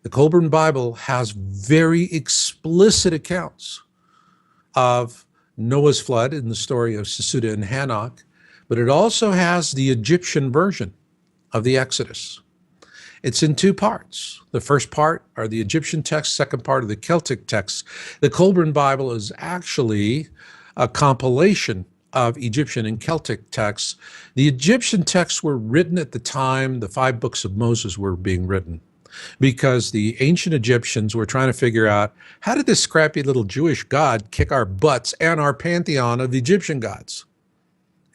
The Colburn Bible has very explicit accounts of Noah's flood in the story of Sesuda and Hanok, but it also has the Egyptian version of the Exodus. It's in two parts. The first part are the Egyptian texts, second part of the Celtic texts. The Colburn Bible is actually a compilation of Egyptian and Celtic texts. The Egyptian texts were written at the time the 5 books of Moses were being written, because the ancient Egyptians were trying to figure out, how did this scrappy little Jewish God kick our butts and our pantheon of Egyptian gods?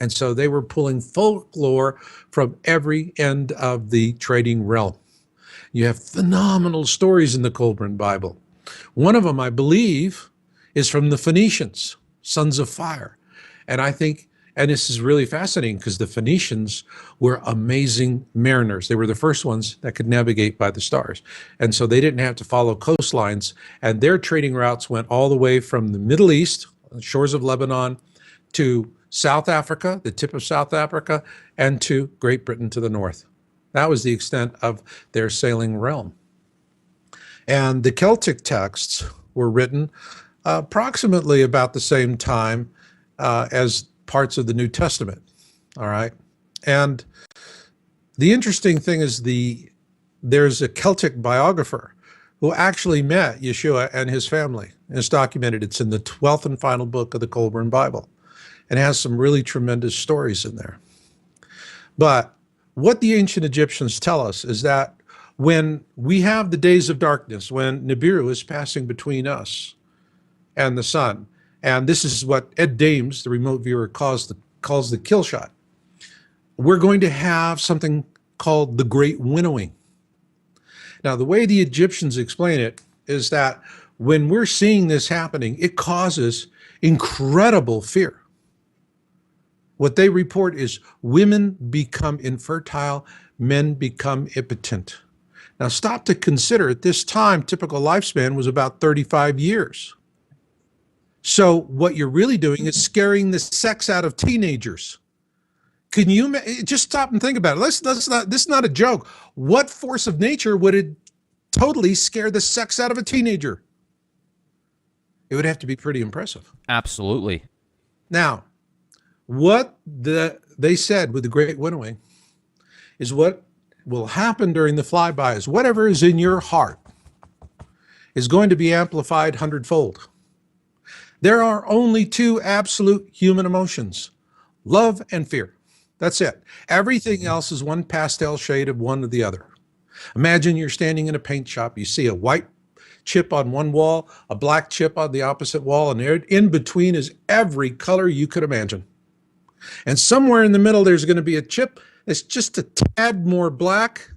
And so they were pulling folklore from every end of the trading realm. You have phenomenal stories in the Colburn Bible. One of them, I believe, is from the Phoenicians, sons of fire. And I think, and this is really fascinating because the Phoenicians were amazing mariners. They were the first ones that could navigate by the stars. And so they didn't have to follow coastlines. And their trading routes went all the way from the Middle East, the shores of Lebanon, to South Africa, the tip of South Africa, and to Great Britain to the north. That was the extent of their sailing realm. And the Celtic texts were written approximately about the same time as parts of the New Testament. All right. And the interesting thing is there's a Celtic biographer who actually met Yeshua and his family. And it's documented. It's in the 12th and final book of the Colburn Bible, and has some really tremendous stories in there. But what the ancient Egyptians tell us is that when we have the days of darkness, when Nibiru is passing between us and the sun, and this is what Ed Dames, the remote viewer, calls calls the kill shot. We're going to have something called the Great Winnowing. Now, the way the Egyptians explain it is that when we're seeing this happening, it causes incredible fear. What they report is women become infertile, men become impotent. Now, stop to consider at this time, typical lifespan was about 35 years. So what you're really doing is scaring the sex out of teenagers. Can you just stop and think about it? Let's not, this is not a joke. What force of nature would it totally scare the sex out of a teenager? It would have to be pretty impressive. Absolutely. Now, what they said with the Great Winnowing is what will happen during the flybys. Whatever is in your heart is going to be amplified hundredfold. There are only two absolute human emotions, love and fear. That's it. Everything else is one pastel shade of one or the other. Imagine you're standing in a paint shop. You see a white chip on one wall, a black chip on the opposite wall, and in between is every color you could imagine. And somewhere in the middle, there's going to be a chip that's just a tad more black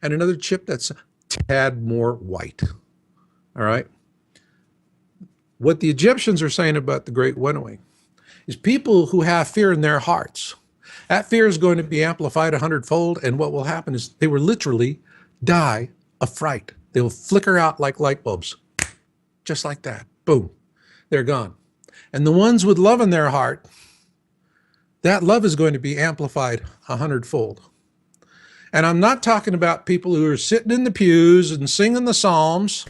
and another chip that's a tad more white. All right? What the Egyptians are saying about the Great Winnowing is people who have fear in their hearts, that fear is going to be amplified 100-fold, and what will happen is they will literally die of fright. They will flicker out like light bulbs, just like that. Boom, they're gone. And the ones with love in their heart, that love is going to be amplified 100-fold. And I'm not talking about people who are sitting in the pews and singing the Psalms.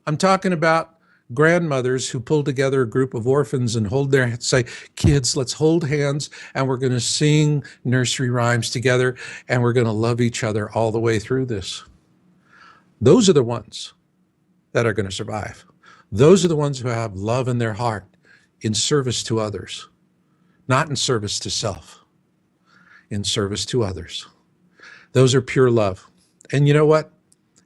I'm talking about grandmothers who pull together a group of orphans and say, kids, let's hold hands and we're going to sing nursery rhymes together and we're going to love each other all the way through this. Those are the ones that are going to survive. Those are the ones who have love in their heart in service to others, not in service to self, in service to others. Those are pure love. And you know what?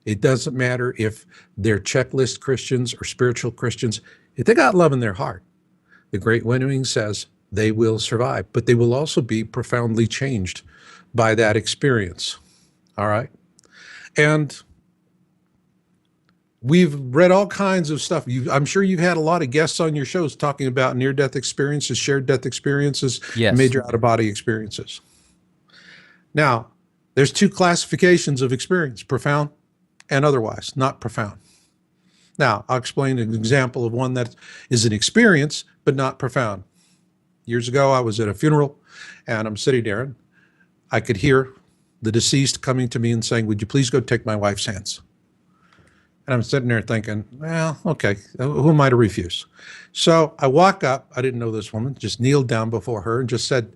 It doesn't matter if they're checklist Christians or spiritual Christians. If they got love in their heart, the Great Winnowing says they will survive, but they will also be profoundly changed by that experience. All right? And we've read all kinds of stuff. I'm sure you've had a lot of guests on your shows talking about near-death experiences, shared death experiences, yes, major out-of-body experiences. Now, there's two classifications of experience, profound and otherwise, not profound. Now, I'll explain an example of one that is an experience, but not profound. Years ago, I was at a funeral, and I'm sitting there, and I could hear the deceased coming to me and saying, would you please go take my wife's hands? And I'm sitting there thinking, well, okay, who am I to refuse? So I walk up, I didn't know this woman, just kneeled down before her and just said,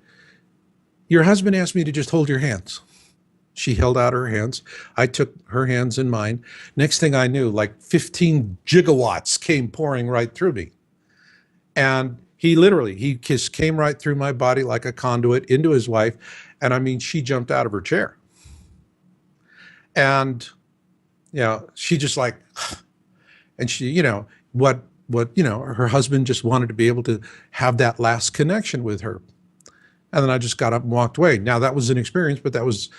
your husband asked me to just hold your hands. She held out her hands. I took her hands in mine. Next thing I knew, like 15 gigawatts came pouring right through me. And he just came right through my body like a conduit into his wife. And I mean, she jumped out of her chair. And, she just like, and she, her husband just wanted to be able to have that last connection with her. And then I just got up and walked away. Now that was an experience, but that was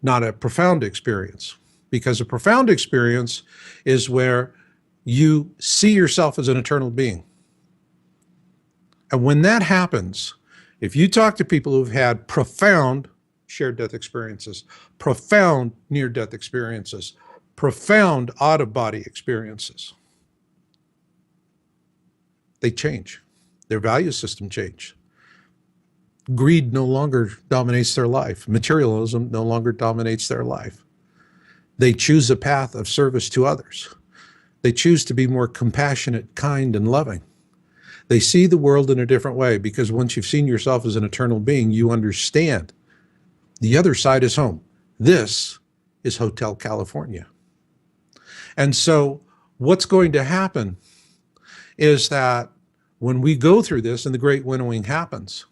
not a profound experience, because a profound experience is where you see yourself as an eternal being. And when that happens, if you talk to people who've had profound shared death experiences, profound near-death experiences, profound out-of-body experiences, they change. Their value system change. Greed no longer dominates their life. Materialism no longer dominates their life. They choose a path of service to others. They choose to be more compassionate, kind, and loving. They see the world in a different way, because once you've seen yourself as an eternal being, you understand the other side is home. This is Hotel California. And so what's going to happen is that when we go through this and the Great Winnowing happens,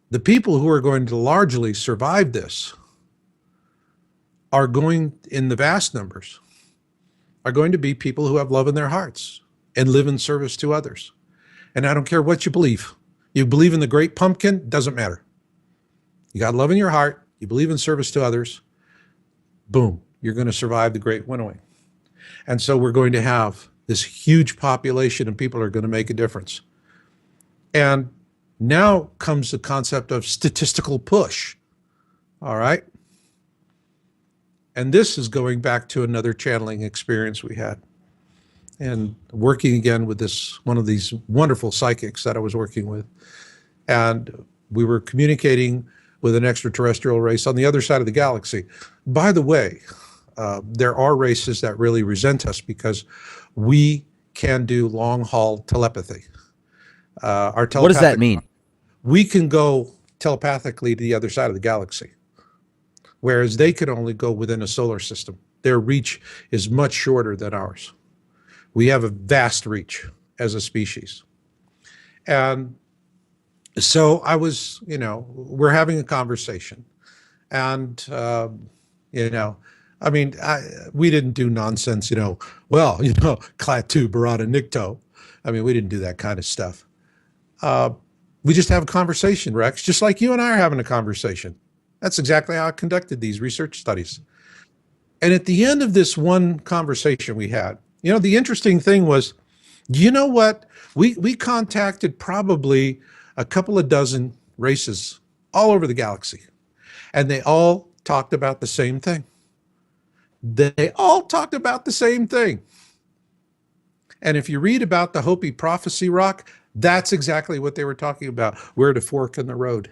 the people who are going to largely survive this are going, in the vast numbers, are going to be people who have love in their hearts and live in service to others. And I don't care what you believe. You believe in the great pumpkin, doesn't matter. You got love in your heart, you believe in service to others, boom, you're going to survive the great winnowing. And so we're going to have this huge population and people are going to make a difference. And now comes the concept of statistical push. All right. And this is going back to another channeling experience we had. And working again with one of these wonderful psychics that I was working with. And we were communicating with an extraterrestrial race on the other side of the galaxy. By the way, there are races that really resent us because we can do long haul telepathy. What does that mean? We can go telepathically to the other side of the galaxy, whereas they can only go within a solar system. Their reach is much shorter than ours. We have a vast reach as a species. And so I was, we're having a conversation. And, we didn't do nonsense, Klaatu, Barada, Nikto. We didn't do that kind of stuff. We just have a conversation, Rex, just like you and I are having a conversation. That's exactly how I conducted these research studies. And at the end of this one conversation we had, the interesting thing was, you know what? We contacted probably a couple of dozen races all over the galaxy, and they all talked about the same thing. They all talked about the same thing. And if you read about the Hopi prophecy rock, that's exactly what they were talking about. We're at a fork in the road.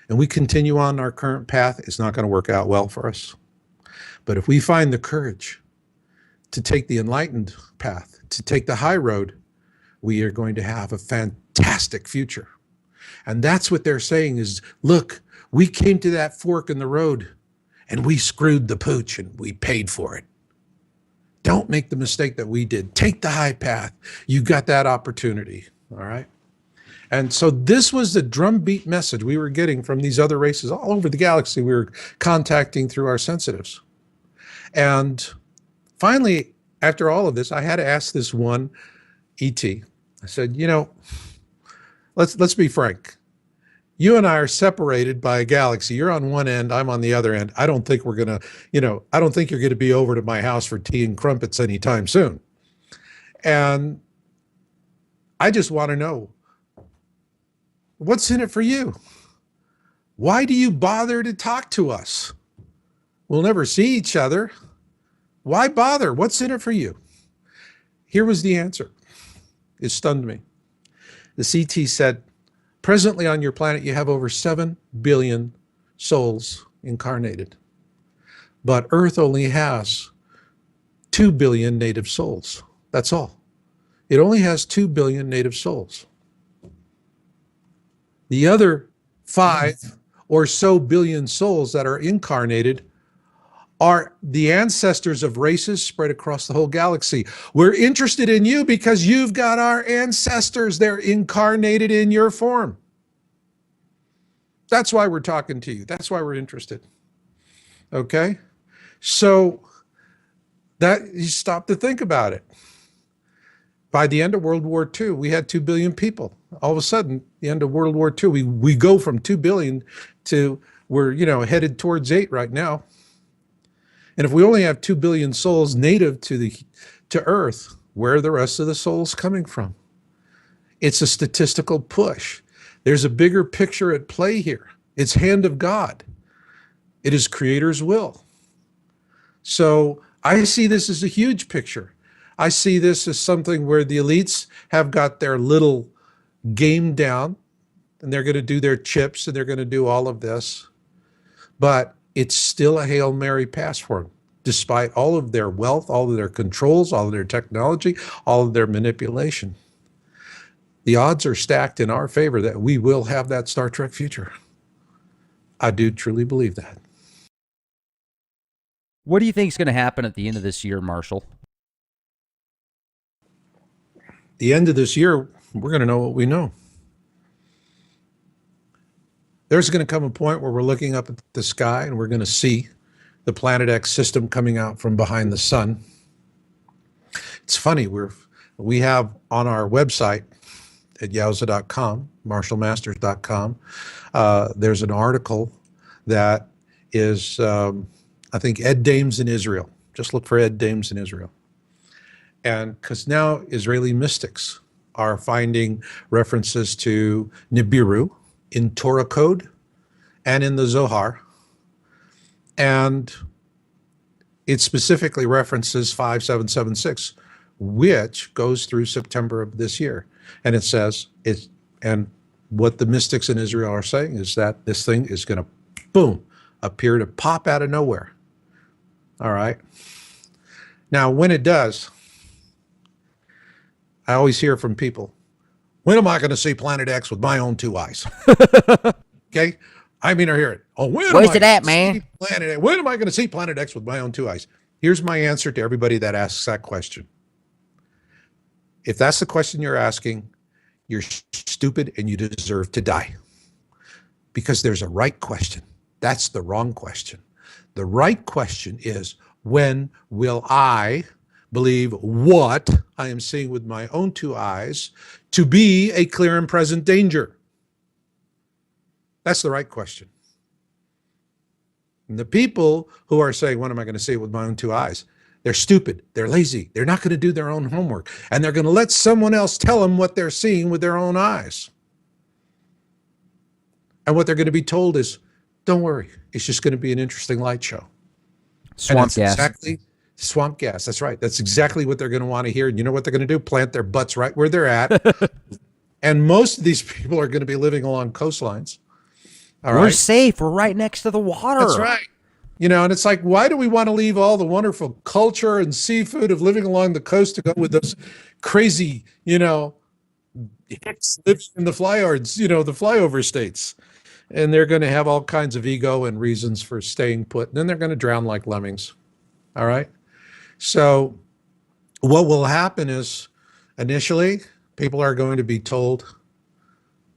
And we continue on our current path, it's not going to work out well for us. But if we find the courage to take the enlightened path, to take the high road, we are going to have a fantastic future. And that's what they're saying is, look, we came to that fork in the road and we screwed the pooch and we paid for it. Don't make the mistake that we did. Take the high path. You got that opportunity. All right. And so this was the drumbeat message we were getting from these other races all over the galaxy. We were contacting through our sensitives. And finally, after all of this, I had to ask this one ET. I said, let's be frank. You and I are separated by a galaxy. You're on one end, I'm on the other end. I don't think we're going to, I don't think you're going to be over to my house for tea and crumpets anytime soon. And I just want to know, what's in it for you? Why do you bother to talk to us? We'll never see each other. Why bother? What's in it for you? Here was the answer. It stunned me. The CT said, presently on your planet, you have over 7 billion souls incarnated. But Earth only has 2 billion native souls. That's all. It only has 2 billion native souls. The other 5 or so billion souls that are incarnated are the ancestors of races spread across the whole galaxy. We're interested in you because you've got our ancestors. They're incarnated in your form. That's why we're talking to you. That's why we're interested. Okay? So that you stop to think about it. By the end of World War II, we had 2 billion people. All of a sudden, the end of World War II, we go from 2 billion to we're, headed towards 8 right now. And if we only have 2 billion souls native to Earth, where are the rest of the souls coming from? It's a statistical push. There's a bigger picture at play here. It's hand of God. It is Creator's will. So I see this as a huge picture. I see this as something where the elites have got their little game down and they're going to do their chips and they're going to do all of this. But it's still a Hail Mary pass for them, despite all of their wealth, all of their controls, all of their technology, all of their manipulation. The odds are stacked in our favor that we will have that Star Trek future. I do truly believe that. What do you think is going to happen at the end of this year, Marshall? The end of this year, we're going to know what we know. There's going to come a point where we're looking up at the sky and we're going to see the Planet X system coming out from behind the sun. It's funny, we have on our website at yowza.com, marshallmasters.com. There's an article that is, I think, Ed Dames in Israel. Just look for Ed Dames in Israel. And because now Israeli mystics are finding references to Nibiru in Torah code and in the Zohar. And it specifically references 5776, which goes through September of this year. And it says, and what the mystics in Israel are saying is that this thing is going to, boom, appear to pop out of nowhere. All right. Now, when it does, I always hear from people, when am I going to see Planet X with my own two eyes? Okay. I mean, I hear it. Oh, where's it at, man? Planet X? When am I going to see Planet X with my own two eyes? Here's my answer to everybody that asks that question. If that's the question you're asking, you're stupid and you deserve to die. Because there's a right question. That's the wrong question. The right question is, when will I believe what I am seeing with my own two eyes to be a clear and present danger? That's the right question. And the people who are saying, when am I going to see it with my own two eyes? They're stupid. They're lazy. They're not going to do their own homework. And they're going to let someone else tell them what they're seeing with their own eyes. And what they're going to be told is, don't worry, it's just going to be an interesting light show. Swamp gas. Exactly. Swamp gas. That's right. That's exactly what they're going to want to hear. And you know what they're going to do? Plant their butts right where they're at. And most of these people are going to be living along coastlines. All We're right? safe. We're right next to the water. That's right. You know, and it's like, why do we want to leave all the wonderful culture and seafood of living along the coast to go with those crazy, hicks living in the flyards, the flyover states? And they're going to have all kinds of ego and reasons for staying put. And then they're going to drown like lemmings. All right. So what will happen is initially people are going to be told,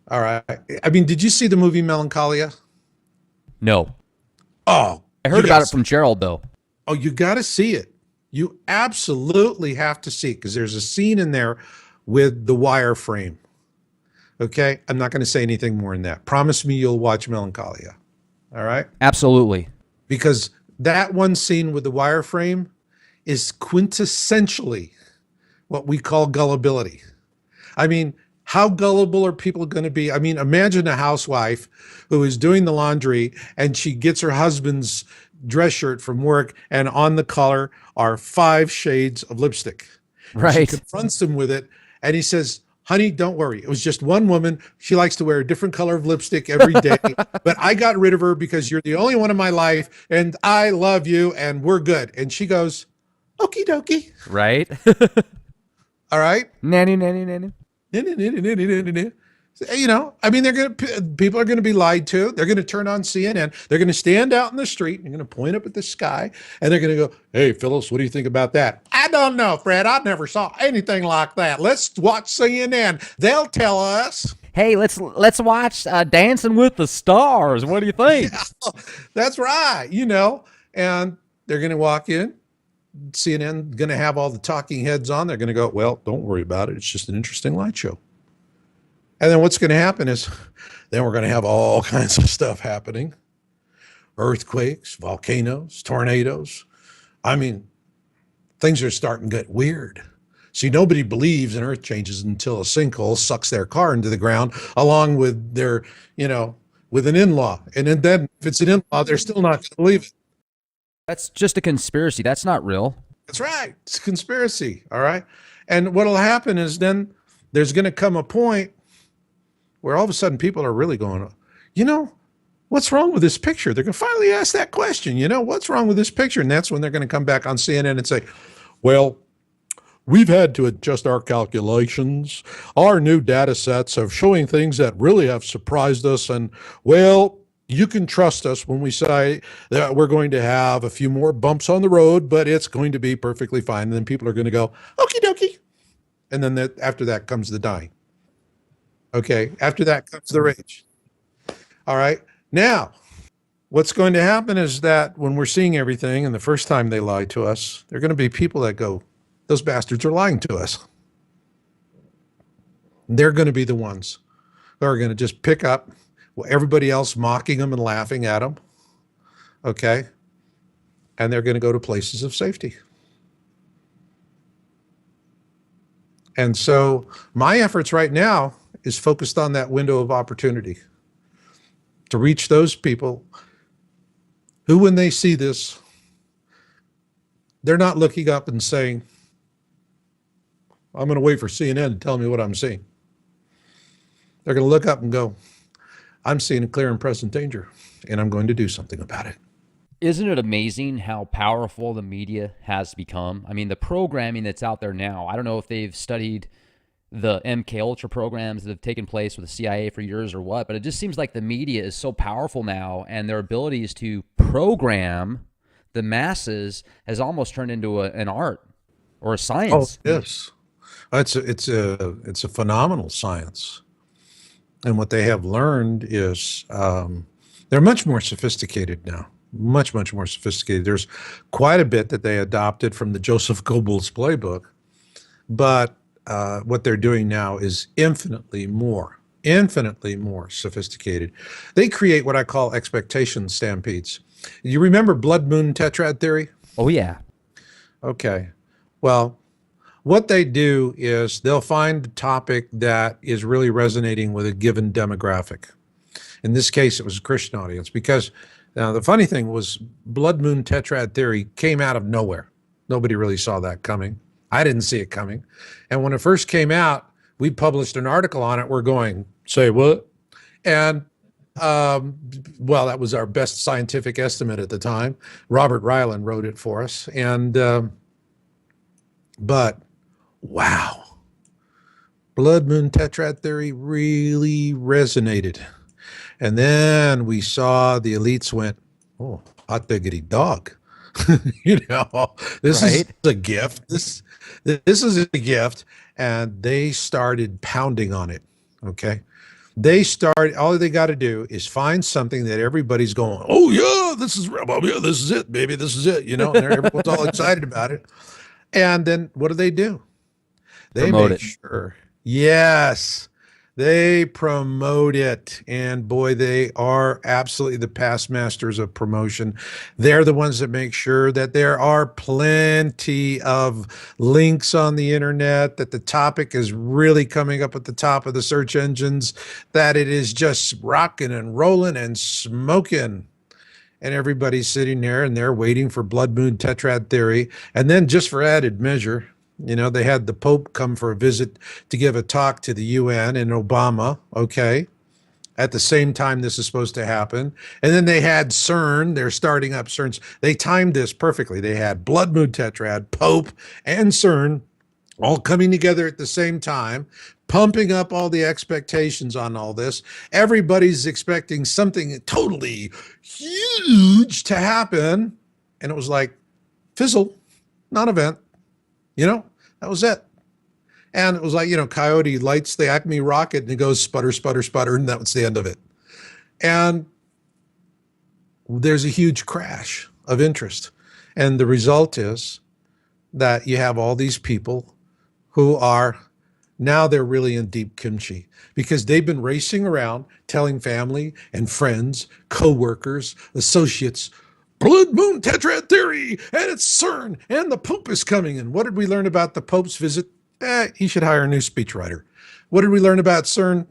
all right. I mean, did you see the movie Melancholia? No. Oh, I heard about it from Gerald, though. Oh, you got to see it. You absolutely have to see it because there's a scene in there with the wireframe. Okay? I'm not going to say anything more than that. Promise me you'll watch Melancholia. All right? Absolutely. Because that one scene with the wireframe is quintessentially what we call gullibility. I mean, how gullible are people going to be? I mean, imagine a housewife who is doing the laundry and she gets her husband's dress shirt from work and on the collar are 5 shades of lipstick. Right. She confronts him with it and he says, honey, don't worry. It was just one woman. She likes to wear a different color of lipstick every day, but I got rid of her because you're the only one in my life and I love you and we're good. And she goes, okie dokie. Right. All right. Nanny, nanny, nanny. I mean, people are going to be lied to. They're going to turn on CNN. They're going to stand out in the street. They're going to point up at the sky and they're going to go, hey, Phyllis, what do you think about that? I don't know, Fred. I never saw anything like that. Let's watch CNN. They'll tell us. Hey, let's watch Dancing with the Stars. What do you think? Yeah, that's right. And they're going to walk in. CNN going to have all the talking heads on. They're going to go, well, don't worry about it. It's just an interesting light show. And then what's going to happen is then we're going to have all kinds of stuff happening. Earthquakes, volcanoes, tornadoes. I mean, things are starting to get weird. See, nobody believes in earth changes until a sinkhole sucks their car into the ground along with their, with an in-law. And then if it's an in-law, they're still not going to believe it. That's just a conspiracy. That's not real. That's right. It's a conspiracy. All right. And what'll happen is then there's going to come a point where all of a sudden people are really going, what's wrong with this picture? They're going to finally ask that question, what's wrong with this picture? And that's when they're going to come back on CNN and say, well, we've had to adjust our calculations. Our new data sets have showing things that really have surprised us. And well, you can trust us when we say that we're going to have a few more bumps on the road, but it's going to be perfectly fine. And then people are going to go, okie dokie. And then after that comes the dying. Okay. After that comes the rage. All right. Now, what's going to happen is that when we're seeing everything and the first time they lie to us, there are going to be people that go, those bastards are lying to us. They're going to be the ones who are going to just pick up everybody else mocking them and laughing at them, okay? And they're going to go to places of safety. And so my efforts right now is focused on that window of opportunity to reach those people who, when they see this, they're not looking up and saying, I'm going to wait for CNN to tell me what I'm seeing. They're going to look up and go, I'm seeing a clear and present danger, and I'm going to do something about it. Isn't it amazing how powerful the media has become? I mean, the programming that's out there now, I don't know if they've studied the MK Ultra programs that have taken place with the CIA for years or what, but it just seems like the media is so powerful now, and their abilities to program the masses has almost turned into an art or a science. Oh, yes. It's a phenomenal science. And what they have learned is they're much more sophisticated now. Much more sophisticated. There's quite a bit that they adopted from the Joseph Goebbels playbook, but what they're doing now is infinitely more sophisticated. They create what I call expectation stampedes. You remember blood moon tetrad theory? Oh, yeah. Okay. Well, what they do is they'll find a topic that is really resonating with a given demographic. In this case, it was a Christian audience, because now the funny thing was blood moon tetrad theory came out of nowhere. Nobody really saw that coming. I didn't see it coming. And when it first came out, we published an article on it. We're going, say what? And well, that was our best scientific estimate at the time. Robert Ryland wrote it for us. And but wow, blood moon tetrad theory really resonated. And then we saw the elites went, oh, hot diggity dog. You know, this is a gift. This is a gift. And they started pounding on it. Okay. All they got to do is find something that everybody's going, oh yeah, this is it, baby, this is it, you know, and everyone's all excited about it. And then what do? They Promote make it. sure, yes, they promote it. And boy, they are absolutely the past masters of promotion. They're the ones that make sure that there are plenty of links on the internet, that the topic is really coming up at the top of the search engines, that it is just rocking and rolling and smoking. And everybody's sitting there and they're waiting for blood moon tetrad theory. And then, just for added measure, you know, they had the Pope come for a visit to give a talk to the UN and Obama, okay, at the same time this is supposed to happen. And then they had CERN. They're starting up CERN. They timed this perfectly. They had blood moon tetrad, Pope, and CERN all coming together at the same time, pumping up all the expectations on all this. Everybody's expecting something totally huge to happen. And it was like, fizzle, non-event. You know, that was it. And it was like, you know, Coyote lights the Acme rocket and it goes sputter, sputter, sputter, and that was the end of it. And there's a huge crash of interest. And the result is that you have all these people who are, now they're really in deep kimchi, because they've been racing around telling family and friends, coworkers, associates, blood moon tetrad theory, and it's CERN, and the Pope is coming. And what did we learn about the Pope's visit? He should hire a new speechwriter. What did we learn about CERN?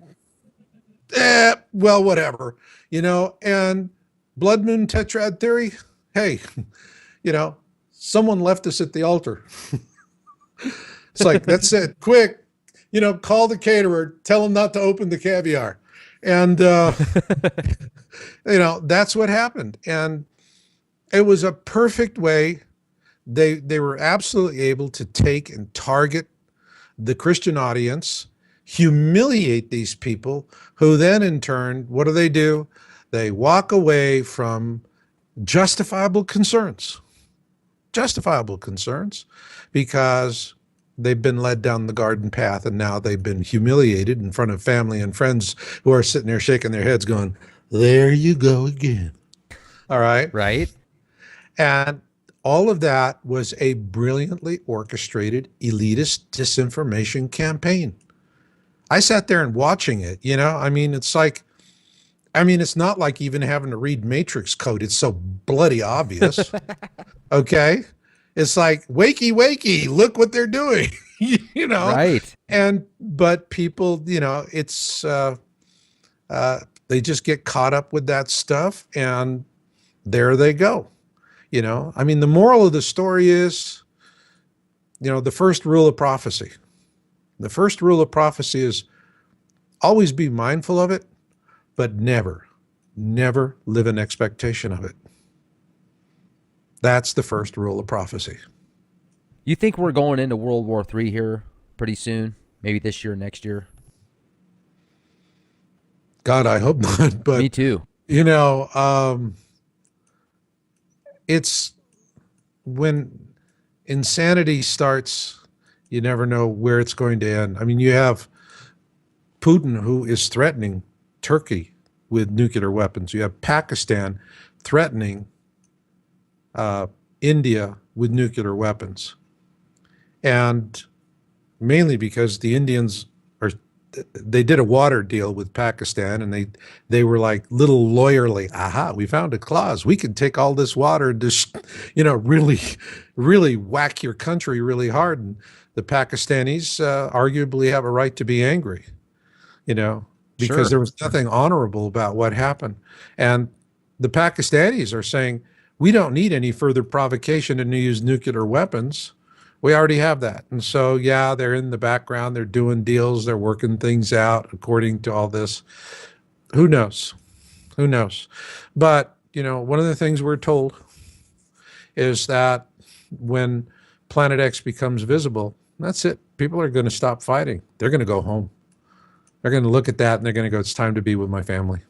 Well, whatever, you know. And blood moon tetrad theory, hey, you know, someone left us at the altar. It's like, that's it, quick, you know, call the caterer, tell him not to open the caviar. And, you know, that's what happened. And it was a perfect way. They were absolutely able to take and target the Christian audience, humiliate these people, who then in turn, what do? They walk away from justifiable concerns, because they've been led down the garden path, and now they've been humiliated in front of family and friends who are sitting there shaking their heads going, there you go again. All right. Right. And all of that was a brilliantly orchestrated elitist disinformation campaign. I sat there and watching it, you know, I mean, it's like, I mean, it's not like even having to read matrix code. It's so bloody obvious. Okay. It's like, wakey, wakey, look what they're doing, you know? Right. And, but people, you know, it's, they just get caught up with that stuff and there they go. You know, I mean, the moral of the story is, you know, the first rule of prophecy. The first rule of prophecy is always be mindful of it, but never, never live in expectation of it. That's the first rule of prophecy. You think we're going into World War III here pretty soon? Maybe this year, next year? God, I hope not. But me too. You know, it's when insanity starts, you never know where it's going to end. I mean, you have Putin, who is threatening Turkey with nuclear weapons. You have Pakistan threatening India with nuclear weapons. And mainly because the Indians they did a water deal with Pakistan, and they were like little lawyerly, aha, we found a clause. We can take all this water and just, you know, really, really whack your country really hard. And the Pakistanis arguably have a right to be angry, you know, because Sure. there was nothing honorable about what happened. And the Pakistanis are saying, we don't need any further provocation to use nuclear weapons. We already have that. And so, yeah, they're in the background. They're doing deals. They're working things out according to all this. Who knows? Who knows? But, you know, one of the things we're told is that when Planet X becomes visible, that's it. People are going to stop fighting. They're going to go home. They're going to look at that and they're going to go, it's time to be with my family.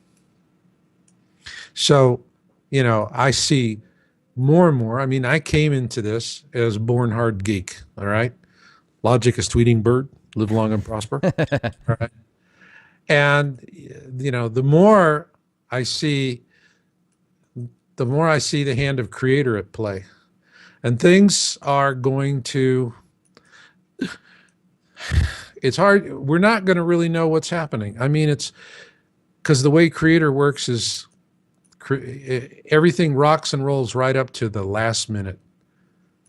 So, you know, I see more and more. I mean, I came into this as a born hard geek. All right. Logic is tweeting bird, live long and prosper. All right. And, you know, the more I see the hand of creator at play, and things are going to, it's hard. We're not going to really know what's happening. I mean, it's because the way creator works is everything rocks and rolls right up to the last minute.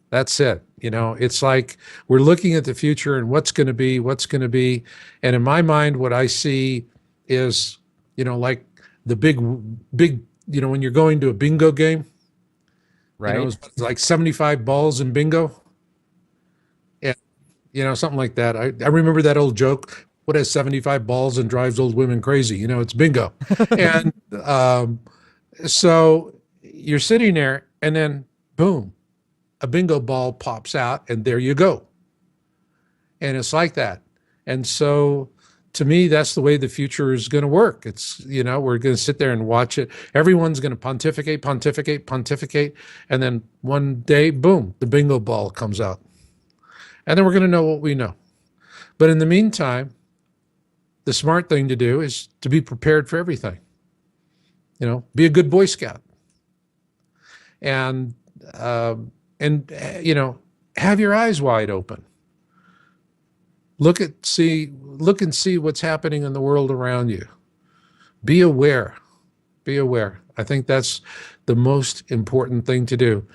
That's it. You know, it's like we're looking at the future and what's going to be, what's going to be. And in my mind, what I see is, you know, like the big, you know, when you're going to a bingo game, Right. you know, it's like 75 balls in bingo. Yeah. You know, something like that. I remember that old joke. What has 75 balls and drives old women crazy? You know, it's bingo. And, so you're sitting there and then boom, a bingo ball pops out and there you go. And it's like that. And so to me, that's the way the future is going to work. It's, you know, we're going to sit there and watch it. Everyone's going to pontificate. And then one day, boom, the bingo ball comes out. And then we're going to know what we know. But in the meantime, the smart thing to do is to be prepared for everything. You know, be a good Boy Scout, and you know, have your eyes wide open. Look and see what's happening in the world around you. Be aware. Be aware. I think that's the most important thing to do.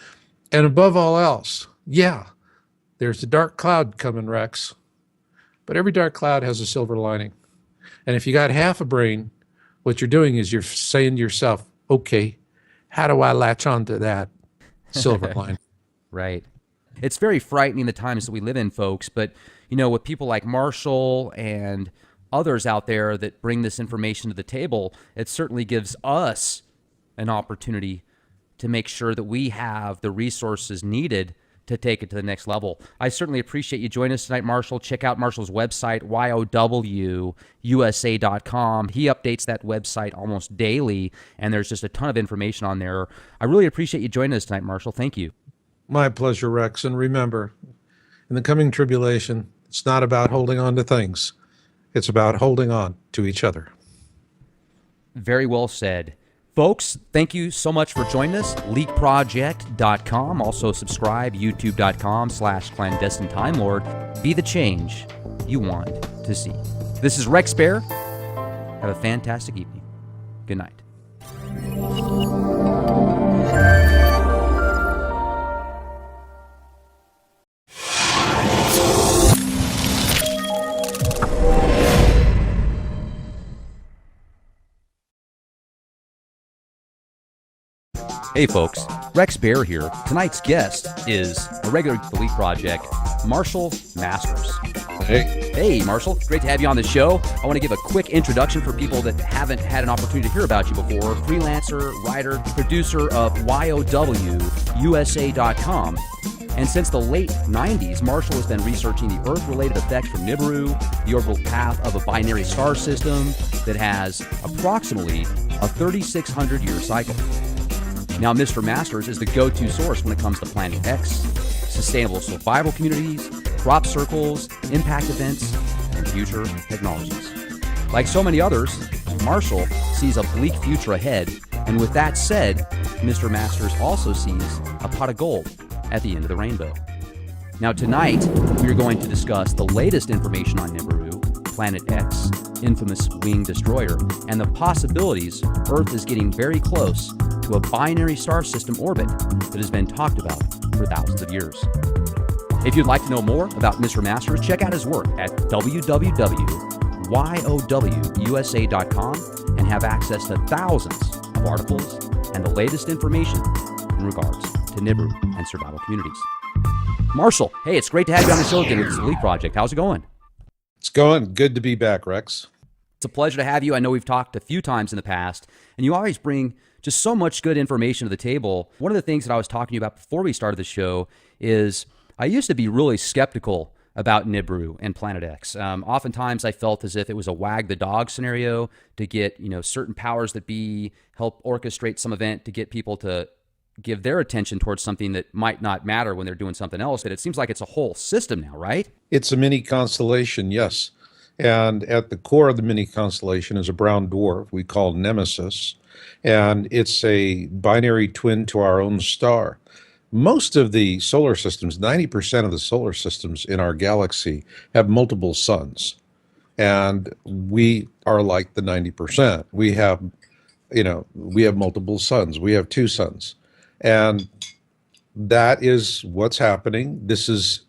And above all else, yeah, there's a dark cloud coming, Rex, but every dark cloud has a silver lining. And if you got half a brain, what you're doing is you're saying to yourself, okay, how do I latch onto that silver line? Right. It's very frightening the times that we live in, folks. But, you know, with people like Marshall and others out there that bring this information to the table, it certainly gives us an opportunity to make sure that we have the resources needed to take it to the next level. I certainly appreciate you joining us tonight, Marshall. Check out Marshall's website, YOWUSA.com. He updates that website almost daily, and there's just a ton of information on there. I really appreciate you joining us tonight, Marshall. Thank you. My pleasure, Rex. And remember, in the coming tribulation, it's not about holding on to things. It's about holding on to each other. Very well said. Folks, thank you so much for joining us. LeakProject.com. Also subscribe, youtube.com/clandestine Time Lord. Be the change you want to see. This is Rex Bear. Have a fantastic evening. Good night. Hey folks, Rex Bear here. Tonight's guest is a regular Elite Project, Marshall Masters. Hey Marshall, great to have you on the show. I want to give a quick introduction for people that haven't had an opportunity to hear about you before. Freelancer, writer, producer of YOWUSA.com. And since the late 90s, Marshall has been researching the Earth-related effects from Nibiru, the orbital path of a binary star system that has approximately a 3,600-year cycle. Now, Mr. Masters is the go-to source when it comes to Planet X, sustainable survival communities, crop circles, impact events, and future technologies. Like so many others, Marshall sees a bleak future ahead, and with that said, Mr. Masters also sees a pot of gold at the end of the rainbow. Now, tonight, we are going to discuss the latest information on Nibiru, Planet X, infamous winged destroyer, and the possibilities Earth is getting very close to a binary star system orbit that has been talked about for thousands of years. If you'd like to know more about Mr. Masters, check out his work at www.YOWUSA.com and have access to thousands of articles and the latest information in regards to Nibiru and survival communities. Marshall, hey, it's great to have you on the show again with this Elite Project. How's it going? It's going. Good to be back, Rex. It's a pleasure to have you. I know we've talked a few times in the past, and you always bring just so much good information to the table. One of the things that I was talking to you about before we started the show is I used to be really skeptical about Nibiru and Planet X. Oftentimes I felt as if it was a wag the dog scenario to get, certain powers that be, help orchestrate some event to get people to give their attention towards something that might not matter when they're doing something else. But it seems like it's a whole system now, right? It's a mini constellation, yes. And at the core of the mini constellation is a brown dwarf we call Nemesis. And it's a binary twin to our own star. Most of the solar systems, 90% of the solar systems in our galaxy have multiple suns. And we are like the 90%. We have multiple suns. We have two suns. And that is what's happening. This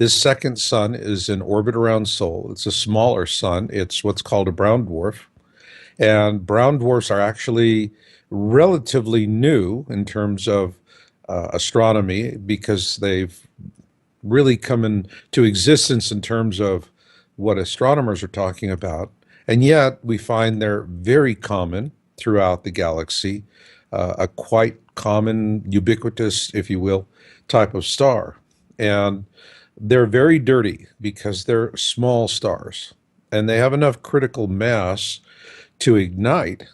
second sun is in orbit around Sol. It's a smaller sun. It's what's called a brown dwarf. And brown dwarfs are actually relatively new in terms of astronomy because they've really come into existence in terms of what astronomers are talking about. And yet we find they're very common throughout the galaxy, a quite common, ubiquitous, if you will, type of star. And they're very dirty because they're small stars and they have enough critical mass to ignite,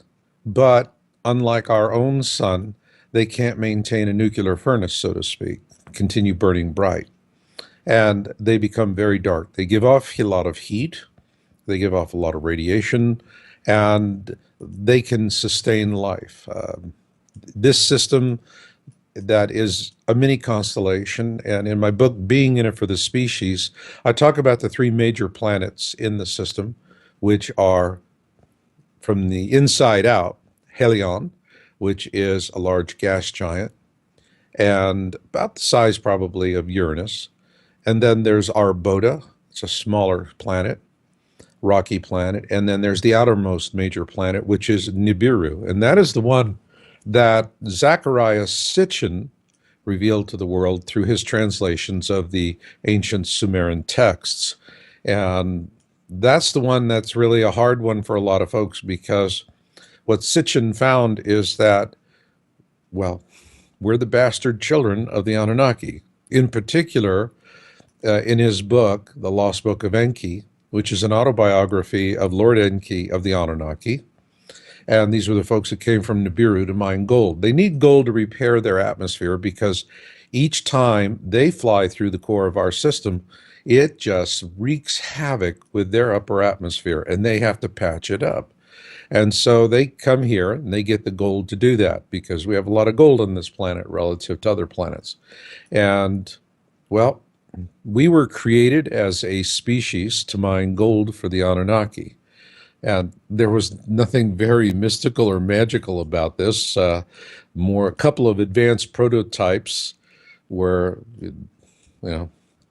but unlike our own sun, they can't maintain a nuclear furnace, so to speak, continue burning bright. And they become very dark. They give off a lot of heat, they give off a lot of radiation, and they can sustain life. This system that is a mini constellation, and in my book, Being in It for the Species, I talk about the three major planets in the system, which are from the inside out, Helion, which is a large gas giant, and about the size probably of Uranus. And then there's Arbota, it's a smaller planet, rocky planet. And then there's the outermost major planet, which is Nibiru. And that is the one that Zecharia Sitchin revealed to the world through his translations of the ancient Sumerian texts. And that's the one that's really a hard one for a lot of folks because what Sitchin found is that, well, we're the bastard children of the Anunnaki. In particular, in his book, The Lost Book of Enki, which is an autobiography of Lord Enki of the Anunnaki. And these were the folks that came from Nibiru to mine gold. They need gold to repair their atmosphere because each time they fly through the core of our system, it just wreaks havoc with their upper atmosphere, and they have to patch it up. And so they come here and they get the gold to do that because we have a lot of gold on this planet relative to other planets. And, well, We were created as a species to mine gold for the Anunnaki. And there was nothing very mystical or magical about this. More a couple of advanced prototypes where,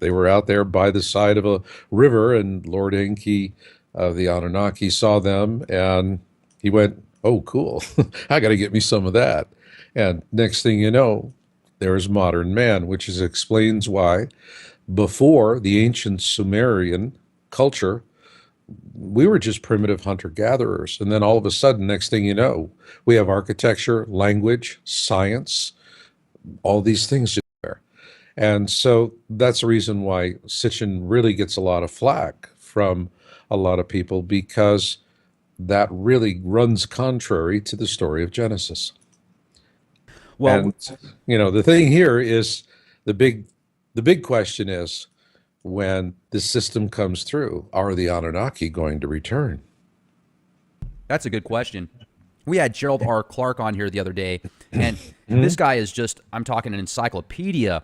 they were out there by the side of a river, and Lord Enki of the Anunnaki saw them, and he went, "Oh, cool! I got to get me some of that." And next thing you know, there is modern man, which explains why before the ancient Sumerian culture, we were just primitive hunter gatherers. And then all of a sudden, next thing you know, we have architecture, language, science, all these things there. And so that's the reason why Sitchin really gets a lot of flack from a lot of people, because that really runs contrary to the story of Genesis. Well, And the thing here is the big the big question is, when this system comes through, are the Anunnaki going to return? that's a good question. We had Gerald R. Clark on here the other day, and Hmm? this guy is just, I'm talking an encyclopedia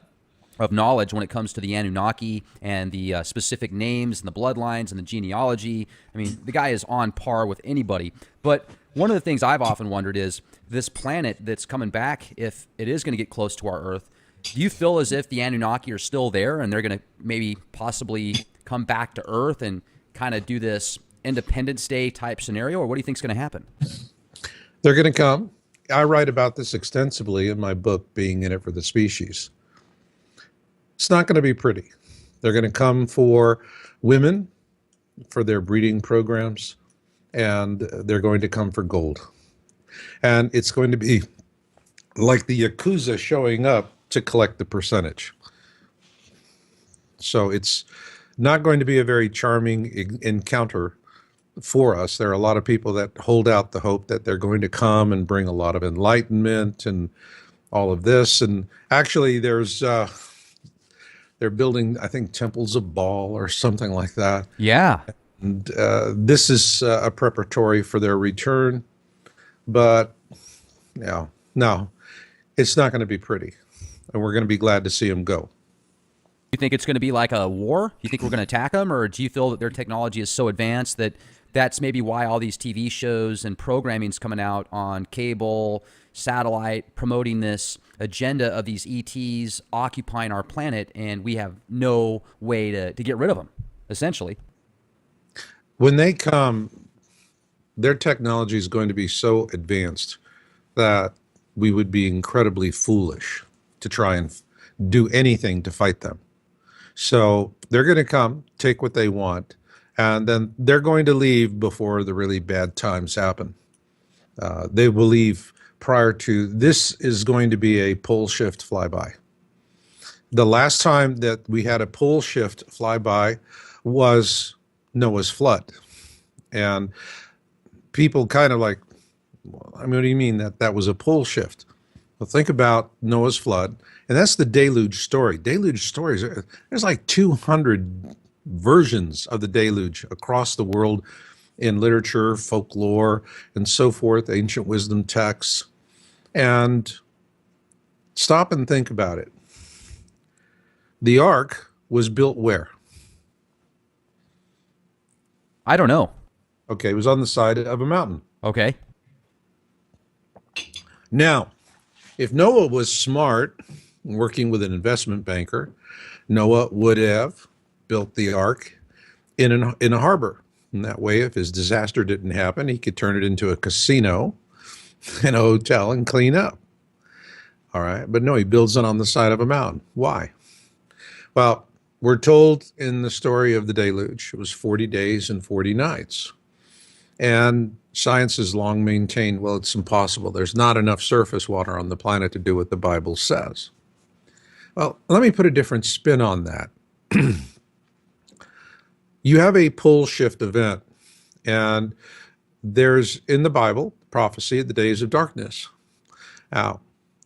of knowledge when it comes to the Anunnaki and the specific names and the bloodlines and the genealogy. I mean, the guy is on par with anybody. But one of the things I've often wondered is this planet that's coming back, if it is going to get close to our Earth, do you feel as if the Anunnaki are still there and they're going to maybe possibly come back to Earth and kind of do this Independence Day type scenario, or what do you think is going to happen? They're going to come. I write about this extensively in my book, Being in It for the Species. It's not going to be pretty. They're going to come for women, for their breeding programs, and they're going to come for gold. And it's going to be like the Yakuza showing up to collect the percentage. So it's not going to be a very charming encounter for us. There are a lot of people that hold out the hope that they're going to come and bring a lot of enlightenment and all of this. And actually, they're building, I think, temples of Baal or something like that. Yeah. And this is a preparatory for their return. But no, it's not going to be pretty. And we're going to be glad to see them go. You think it's going to be like a war? You think we're going to attack them, or do you feel that their technology is so advanced that that's maybe why all these TV shows and programming is coming out on cable, satellite, promoting this agenda of these ETs occupying our planet, and we have no way to get rid of them, essentially? When they come, their technology is going to be so advanced that we would be incredibly foolish to try and do anything to fight them. So they're going to come, take what they want, and then they're going to leave before the really bad times happen. They will leave prior to, this is going to be a pole shift flyby. The last time that we had a pole shift flyby was Noah's flood. And people kind of like, I mean, what do you mean that was a pole shift? Well, think about Noah's flood, and that's the deluge story. Deluge stories, there's like 200 versions of the deluge across the world in literature, folklore, and so forth, ancient wisdom texts. And stop and think about it. The ark was built where? I don't know. Okay, it was on the side of a mountain. Okay. Now, if Noah was smart, working with an investment banker, Noah would have built the ark in a harbor. And that way, if his disaster didn't happen, he could turn it into a casino and a hotel and clean up. All right. But no, he builds it on the side of a mountain. Why? Well, we're told in the story of the deluge, it was 40 days and 40 nights. And science has long maintained, well, it's impossible. There's not enough surface water on the planet to do what the Bible says. Well, let me put a different spin on that. You have a pole shift event, and there's in the Bible prophecy of the days of darkness. Now,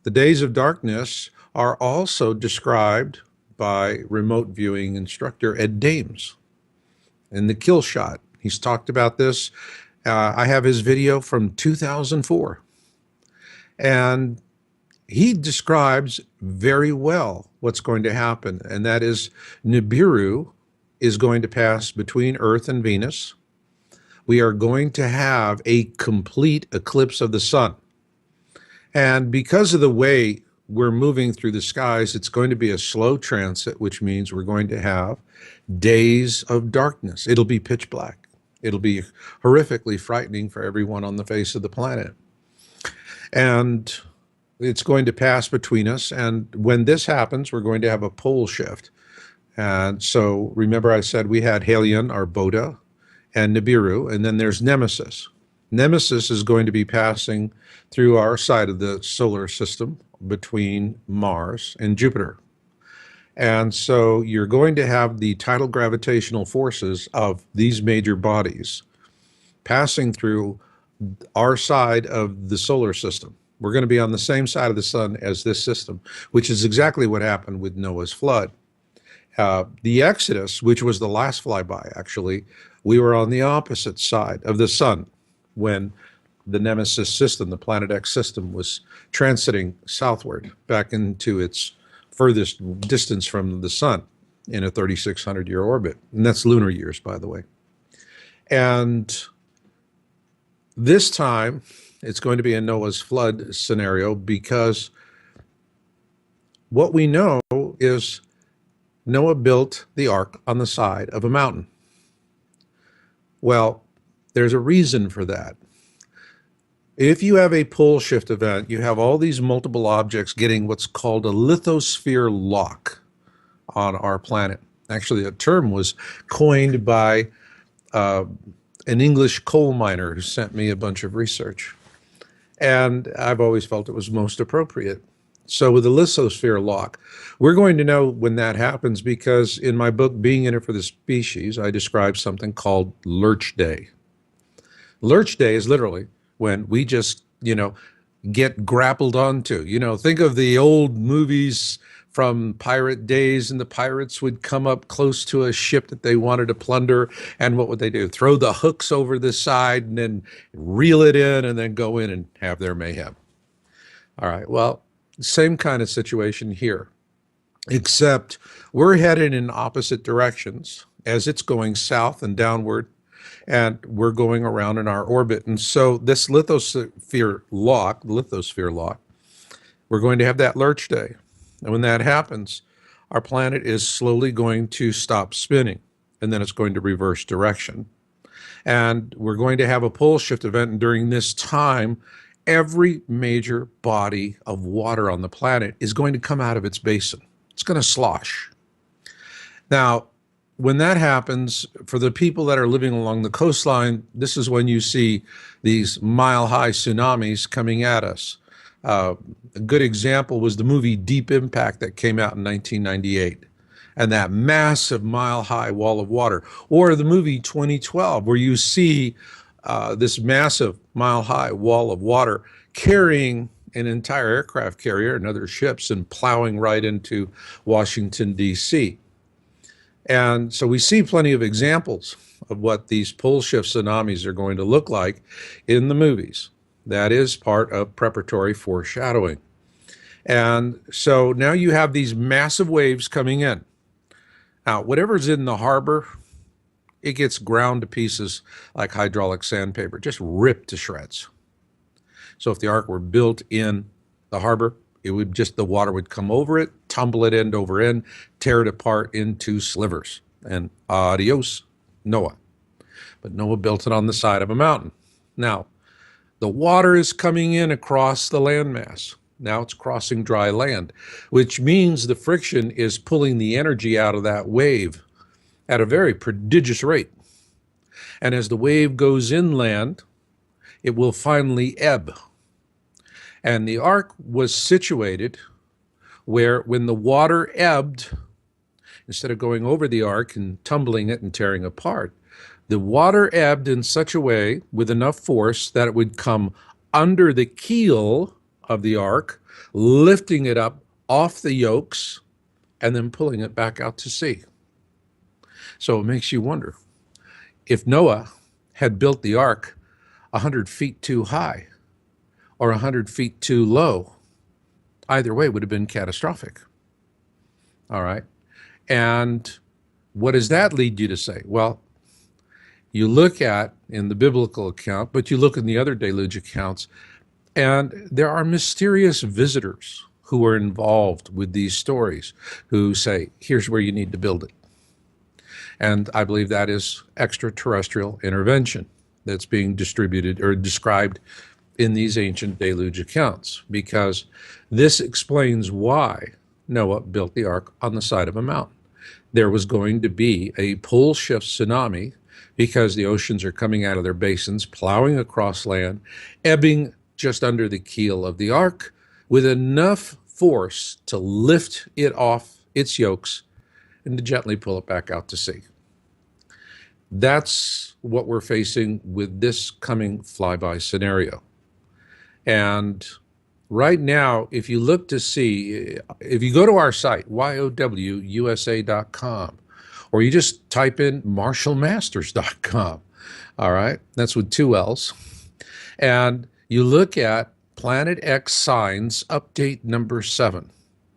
the days of darkness are also described by remote viewing instructor Ed Dames in the Kill Shot. He's talked about this. I have his video from 2004. And he describes very well what's going to happen, and that is Nibiru is going to pass between Earth and Venus. We are going to have a complete eclipse of the sun. And because of the way we're moving through the skies, it's going to be a slow transit, which means we're going to have days of darkness. It'll be pitch black. It'll be horrifically frightening for everyone on the face of the planet. And it's going to pass between us. And when this happens, we're going to have a pole shift. And so remember I said we had Halion, our Boda, and Nibiru, and then there's Nemesis. Nemesis is going to be passing through our side of the solar system between Mars and Jupiter. And so you're going to have the tidal gravitational forces of these major bodies passing through our side of the solar system. We're going to be on the same side of the sun as this system, which is exactly what happened with Noah's flood. The Exodus, which was the last flyby, actually, we were on the opposite side of the sun when the Nemesis system, the Planet X system, was transiting southward back into its furthest distance from the sun in a 3,600-year orbit. And that's lunar years, by the way. And this time, it's going to be a Noah's flood scenario because what we know is Noah built the ark on the side of a mountain. Well, there's a reason for that. If you have a pole shift event, you have all these multiple objects getting what's called a lithosphere lock on our planet. Actually, a term was coined by an English coal miner who sent me a bunch of research. And I've always felt it was most appropriate. So with the lithosphere lock, we're going to know when that happens because in my book, Being in It for the Species, I describe something called Lurch Day. Lurch Day is literally when we just, get grappled onto. Think of the old movies from pirate days, and the pirates would come up close to a ship that they wanted to plunder, and what would they do? Throw the hooks over the side and then reel it in and then go in and have their mayhem. All right, well, same kind of situation here, except we're headed in opposite directions as it's going south and downward, and we're going around in our orbit. And so this lithosphere lock, we're going to have that lurch day. And when that happens, our planet is slowly going to stop spinning, and then it's going to reverse direction. And we're going to have a pole shift event, and during this time, every major body of water on the planet is going to come out of its basin. It's going to slosh. Now, when that happens, for the people that are living along the coastline, this is when you see these mile-high tsunamis coming at us. A good example was the movie Deep Impact that came out in 1998, and that massive mile-high wall of water. Or the movie 2012, where you see this massive mile-high wall of water carrying an entire aircraft carrier and other ships and plowing right into Washington, D.C. And so we see plenty of examples of what these pole shift tsunamis are going to look like in the movies. That is part of preparatory foreshadowing. And so now you have these massive waves coming in. Now, whatever's in the harbor, it gets ground to pieces like hydraulic sandpaper, just ripped to shreds. So if the ark were built in the harbor, it would just, the water would come over it, tumble it end over end, tear it apart into slivers, and adios, Noah. But Noah built it on the side of a mountain. Now, the water is coming in across the landmass. Now it's crossing dry land, which means the friction is pulling the energy out of that wave at a very prodigious rate. And as the wave goes inland, it will finally ebb. And the ark was situated where when the water ebbed, instead of going over the ark and tumbling it and tearing apart, the water ebbed in such a way with enough force that it would come under the keel of the ark, lifting it up off the yokes and then pulling it back out to sea. So it makes you wonder, if Noah had built the ark 100 feet too high or 100 feet too low, either way would have been catastrophic. All right. And what does that lead you to say? Well, you look at in the biblical account, but you look in the other deluge accounts, and there are mysterious visitors who are involved with these stories who say, here's where you need to build it. And I believe that is extraterrestrial intervention that's being distributed or described in these ancient deluge accounts, because this explains why Noah built the ark on the side of a mountain. There was going to be a pole shift tsunami because the oceans are coming out of their basins, plowing across land, ebbing just under the keel of the ark with enough force to lift it off its yokes and to gently pull it back out to sea. That's what we're facing with this coming flyby scenario. And right now, if you look to see, if you go to our site, yowusa.com, or you just type in marshallmasters.com, all right, that's with 2 L's, and you look at Planet X Signs Update number 7.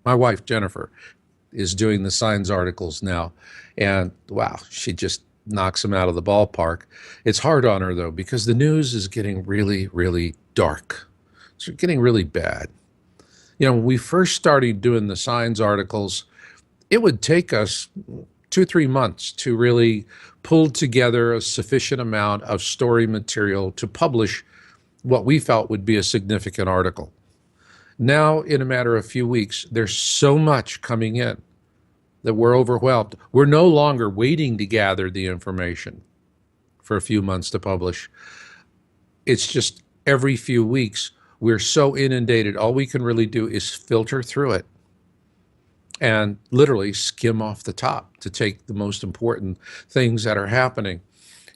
My wife, Jennifer, is doing the signs articles now, and wow, she just knocks them out of the ballpark. It's hard on her, though, because the news is getting really, really dark. It's getting really bad. You know, when we first started doing the signs articles, it would take us 2-3 months to really pull together a sufficient amount of story material to publish what we felt would be a significant article. Now, in a matter of a few weeks, there's so much coming in that we're overwhelmed. We're no longer waiting to gather the information for a few months to publish. It's just every few weeks, we're so inundated, all we can really do is filter through it and literally skim off the top to take the most important things that are happening.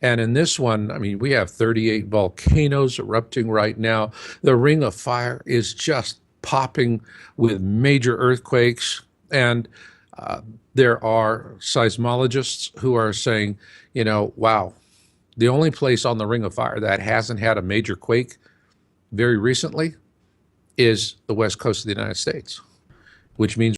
And in this one, I mean, we have 38 volcanoes erupting right now. The Ring of Fire is just popping with major earthquakes. And there are seismologists who are saying, you know, wow, the only place on the Ring of Fire that hasn't had a major quake very recently is the west coast of the United States, which means